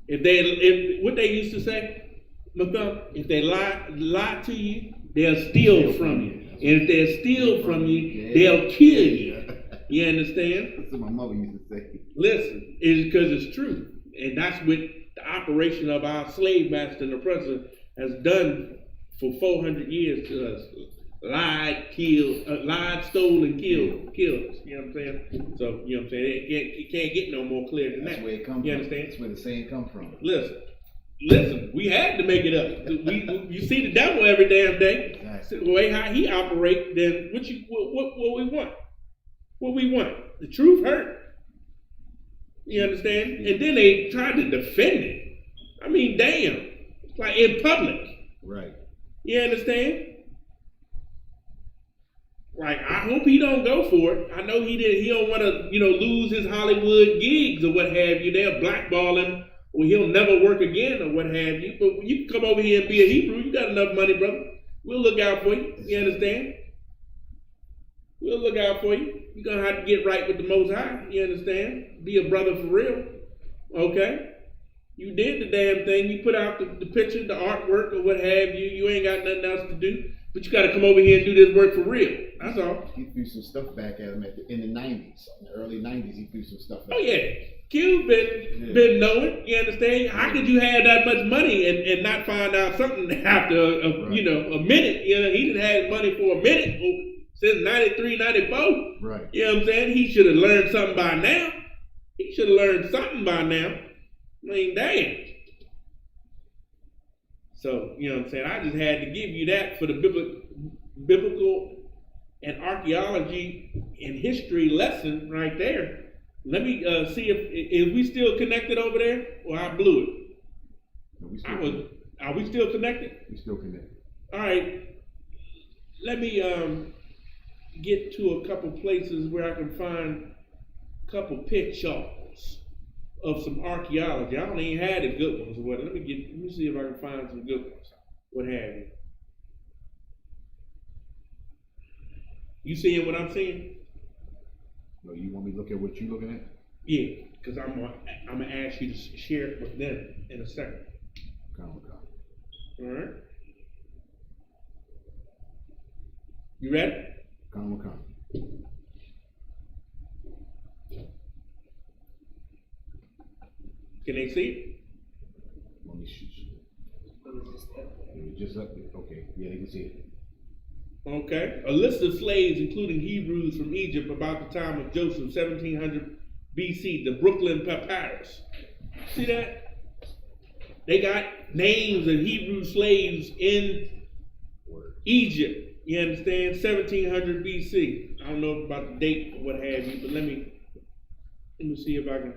If what they used to say, if they lie to you, they'll steal from you. And if they steal from you, they'll kill you. You understand? That's what my mother used to say. Listen, it's because it's true. And that's what the operation of our slave master and oppressor has done for 400 years to us. Lied, stole, and killed us. You know what I'm saying? So, you know what I'm saying? It can't get no more clear than that. That's where it comes from. You understand? That's where the saying come from. Listen, we had to make it up. You see the devil every damn day. Exactly. The way how he operates, then what we want? What we want? The truth hurt. You understand? And then they tried to defend it. I mean, damn. Like in public. Right. You understand? Like, I hope he don't go for it. I know he don't want to, lose his Hollywood gigs or what have you. They'll blackball him or he'll never work again or what have you. But when you can come over here and be a Hebrew, you got enough money, brother. We'll look out for you. You understand? We'll look out for you. You're going to have to get right with the Most High. You understand? Be a brother for real. Okay? You did the damn thing. You put out the picture, the artwork, or what have you. You ain't got nothing else to do. But you got to come over here and do this work for real. That's all. He threw some stuff back at him in the 90s. In the early 90s, he threw some stuff back. Oh, yeah. Q been knowing. You understand? How could you have that much money and not find out something after, a minute? He done had money for a minute since 93, 94. Right. You know what I'm saying? He should have learned something by now. I mean, damn. So, you know what I'm saying? I just had to give you that for the biblical and archaeology and history lesson right there. Let me see if we still connected over there, or I blew it. No, Are we still connected? We still connected. All right. Let me get to a couple places where I can find a couple pictures of some archaeology. I don't even have the good ones. Let me see if I can find some good ones. What have you? You seeing what I'm seeing? No, you want me to look at what you're looking at? Yeah, because I'm gonna ask you to share it with them in a second. Come. All right. You ready? Come. Can they see it? Let me shoot you. It just up there. Okay, yeah, they can see it. Okay, a list of slaves, including Hebrews from Egypt about the time of Joseph, 1700 BC, the Brooklyn Papyrus. See that? They got names of Hebrew slaves in Egypt. You understand? 1700 BC. I don't know about the date or what have you, but let me see if I can.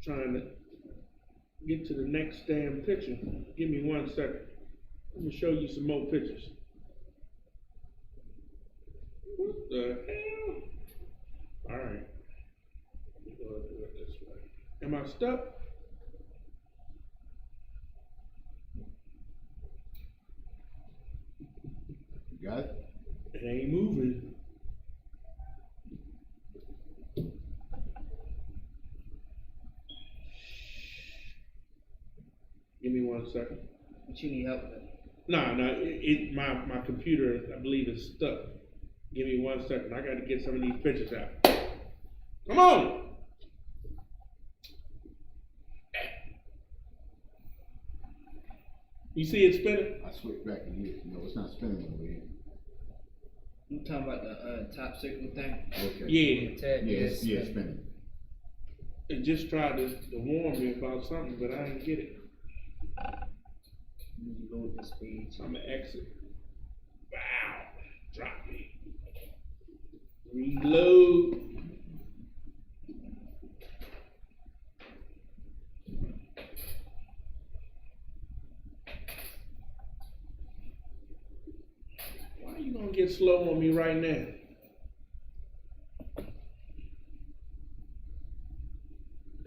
Trying to get to the next damn picture. Give me 1 second. Let me show you some more pictures. What the hell? All right. We'll do it this way. Am I stuck? You got it? It ain't moving. Give me 1 second. But you need help with. No, my computer, I believe, is stuck. Give me 1 second. I got to get some of these pictures out. Come on. You see it spinning? I switched back to you. No, it's not spinning over here. You talking about the top circle thing? Okay. Yeah. Tab, Yes, yeah, it's spinning. It just tried to warn me about something, but I didn't get it. You load this page. I'm gonna exit. Wow. Drop me. Reload. Why are you gonna get slow on me right now?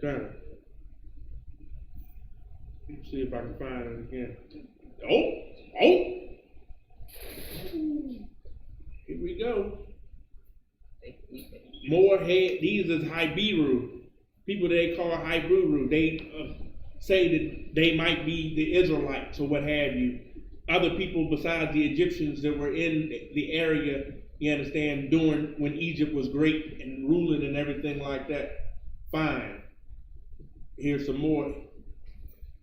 Okay. Let's see if I can find it again. Oh! Here we go. More head. These is Hibiru. People they call Hibiru. They say that they might be the Israelites or what have you. Other people besides the Egyptians that were in the area, you understand, during when Egypt was great and ruling and everything like that. Fine. Here's some more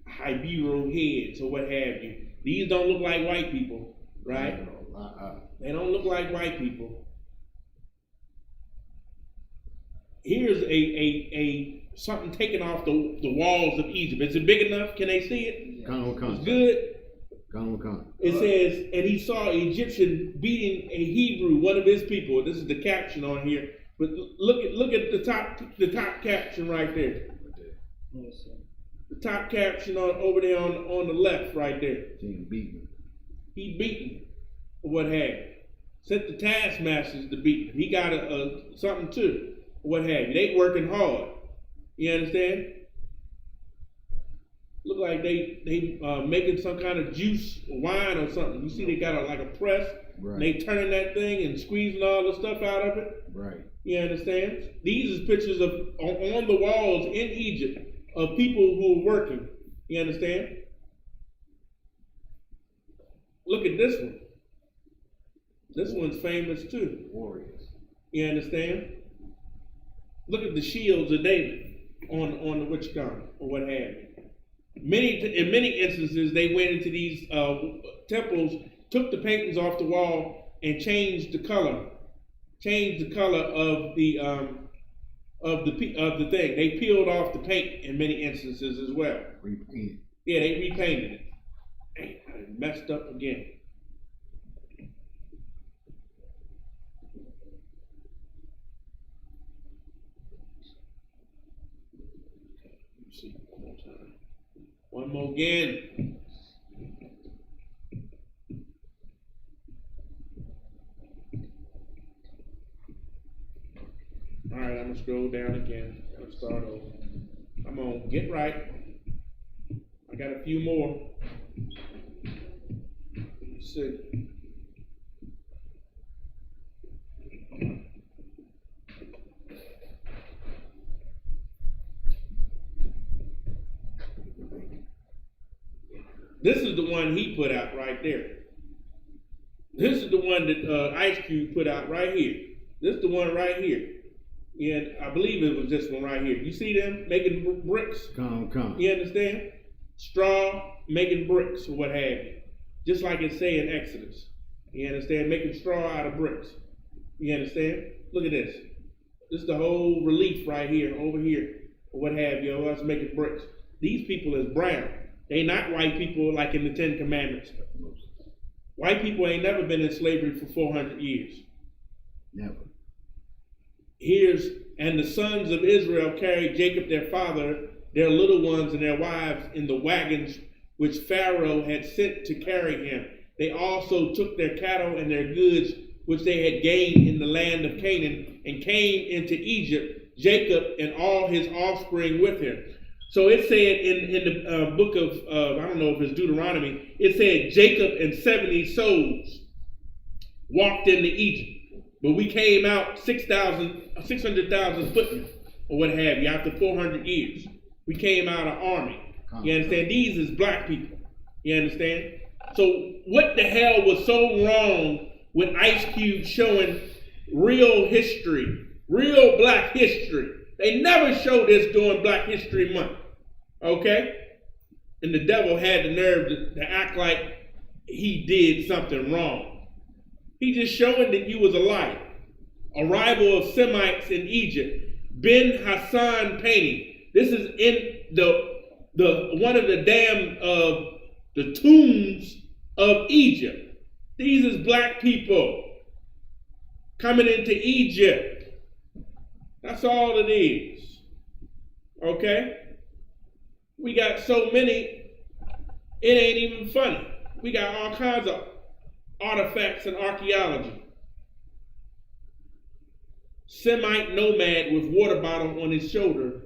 Hibiru heads or what have you. These don't look like white people, right? They don't look like white people. Here's a something taken off the walls of Egypt. Is it big enough? Can they see it? It's good. It says, and he saw an Egyptian beating a Hebrew, one of his people. This is the caption on here. But look at the top caption right there. The top caption over there on the left right there. He beaten, or what have you. Sent the taskmasters to beat him. He got a something too, what have you. They working hard. You understand? Look like they making some kind of juice or wine or something. You see they got like a press. Right. And they turning that thing and squeezing all the stuff out of it. Right. You understand? These is pictures of on the walls in Egypt of people who are working. You understand? Look at this one. This one's famous too. Warriors. You understand? Look at the shields of David on the witch gun or what have you. In many instances, they went into these temples, took the paintings off the wall, and changed the color of the thing. They peeled off the paint in many instances as well. Repainted. Yeah, they repainted it. Hey, I messed up again. Let's see one more time. One more again. All right, I'm gonna scroll down again. Let's start over. I'm gonna get right. I got a few more. Let's see. This is the one he put out right there. This is the one that Ice Cube put out right here. This is the one right here. And I believe it was this one right here. You see them making bricks? Come. You understand? Straw, making bricks or what have you. Just like it say in Exodus. You understand? Making straw out of bricks. You understand? Look at this. This is the whole relief right here, over here, or what have you, us making bricks. These people is brown. They not white people like in the Ten Commandments. White people ain't never been in slavery for 400 years. Never. And the sons of Israel carried Jacob their father, their little ones and their wives in the wagons which Pharaoh had sent to carry him. They also took their cattle and their goods which they had gained in the land of Canaan, and came into Egypt, Jacob and all his offspring with him. So it said in the book of, I don't know if it's Deuteronomy, it said Jacob and 70 souls walked into Egypt. But we came out 600,000 footmen, or what have you, after 400 years. We came out of army. You understand? These is black people. You understand? So what the hell was so wrong with Ice Cube showing real history, real black history? They never showed this during Black History Month. Okay? And the devil had the nerve to act like he did something wrong. He just showing that you was a liar. Arrival of Semites in Egypt. Ben Hassan painting. This is in the one of the the tombs of Egypt. These is black people coming into Egypt. That's all it is. Okay? We got so many, it ain't even funny. We got all kinds of artifacts and archaeology. Semite nomad with water bottle on his shoulder.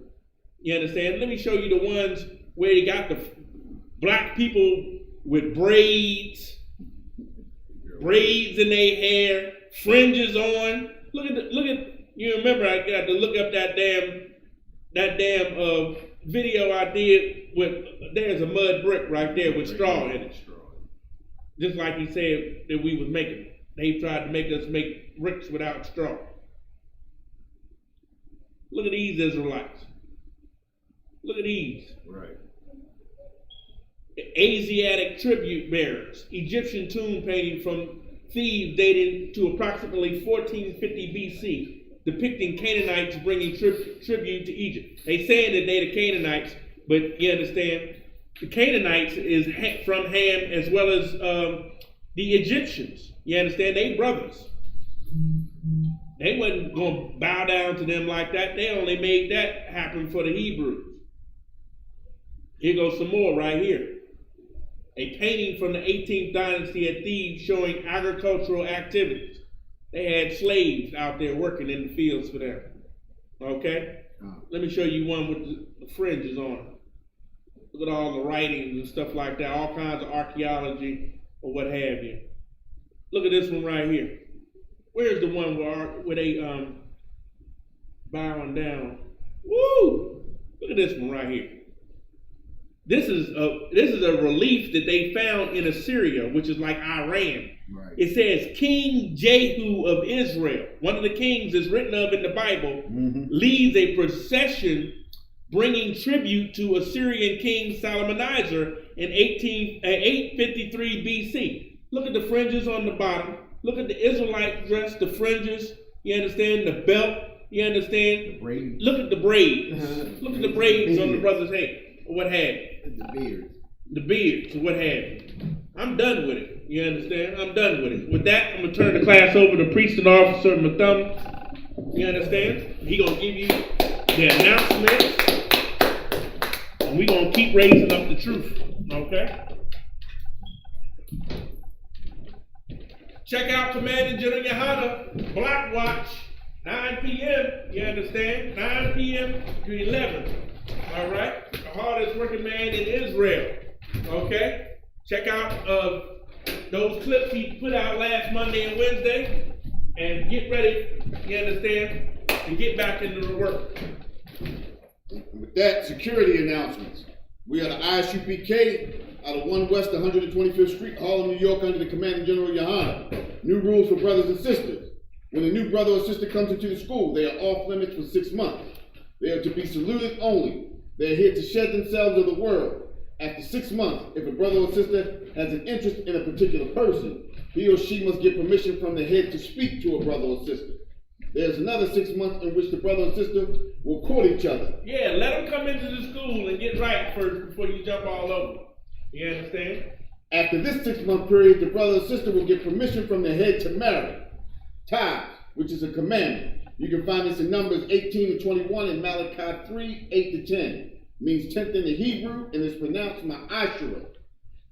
You understand? Let me show you the ones where you got the black people with braids in their hair, fringes on. Look at. You remember I got to look up that damn video I did with. There's a mud brick right there with straw in it. Just like he said that we was making. They tried to make us make bricks without straw. Look at these Israelites. Look at these. Right. Asiatic tribute bearers. Egyptian tomb painting from Thebes dating to approximately 1450 BC, depicting Canaanites bringing tribute to Egypt. They saying that they the Canaanites, but you understand, the Canaanites is from Ham as well as the Egyptians. You understand? They brothers. They wasn't going to bow down to them like that. They only made that happen for the Hebrews. Here goes some more right here. A painting from the 18th dynasty at Thebes showing agricultural activities. They had slaves out there working in the fields for them. Okay? Let me show you one with the fringes on. Look at all the writings and stuff like that. All kinds of archaeology or what have you. Look at this one right here. Where's the one where they bowing down? Woo! Look at this one right here. This is a relief that they found in Assyria, which is like Iran. Right. It says King Jehu of Israel, one of the kings is written of in the Bible, leads a procession bringing tribute to Assyrian King Salmanaser in 853 BC. Look at the fringes on the bottom. Look at the Israelite dress, the fringes, you understand, the belt, you understand? The braids. Look at the braids. Look at the braids on the brother's head, or what have you. The beard. The beards, or what have you. I'm done with it, you understand? I'm done with it. With that, I'm going to turn the class over to Priest and Officer Mathum, you understand? He going to give you the announcements, and we going to keep raising up the truth, okay? Check out Commander General Yohana, Black Watch, 9 p.m., you understand? 9 p.m. to 11, all right? The hardest working man in Israel, okay? Check out those clips he put out last Monday and Wednesday, and get ready, you understand, to get back into the work. With that, security announcements. We are the Isupk out of 1 West 125th Street, Harlem, New York, under the Commanding General Yohana. New rules for brothers and sisters. When a new brother or sister comes into the school, they are off limits for 6 months. They are to be saluted only. They are here to shed themselves of the world. After 6 months, if a brother or sister has an interest in a particular person, he or she must get permission from the head to speak to a brother or sister. There's another 6 months in which the brother and sister will court each other. Yeah, let them come into the school and get right first before you jump all over. You understand? After this 6 month period, the brother or sister will get permission from the head to marry. Tithes, which is a commandment. You can find this in Numbers 18 to 21 and Malachi 3, 8 to 10. Means tenth in the Hebrew and is pronounced ma'ashera.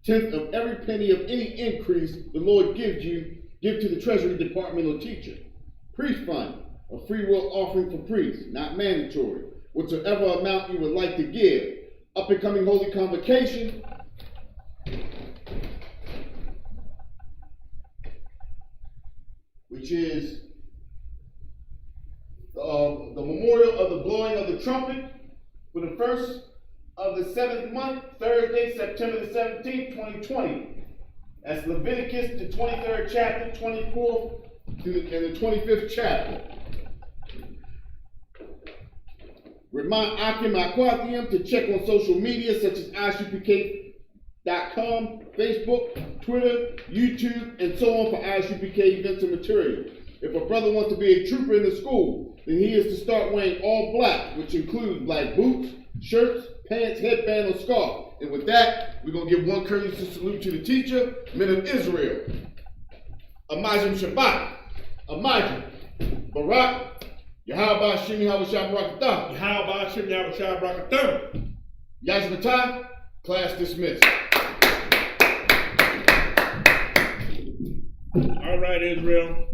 Tenth of every penny of any increase the Lord gives you, give to the treasury department or teacher. Priest fund, a free will offering for priests, not mandatory. Whatsoever amount you would like to give. Up and coming holy convocation. Which is the memorial of the blowing of the trumpet for the first of the 7th month, Thursday, September the 17th, 2020. That's Leviticus, the 23rd chapter, 24th and the 25th chapter. Remind Akim Akwathiam to check on social media such as Isupk.com, Facebook, Twitter, YouTube, and so on for Isupk events and material. If a brother wants to be a trooper in the school, then he is to start wearing all black, which includes black boots, shirts, pants, headband, or scarf. And with that, we're going to give one courteous salute to the teacher, men of Israel. Amajim Shabbat, Amajim, Barak, Yahweh Shem Yahweh Shabbat, Yahweh Shem Yahweh Shabbat. Yazmatah, class dismissed. All right, Israel.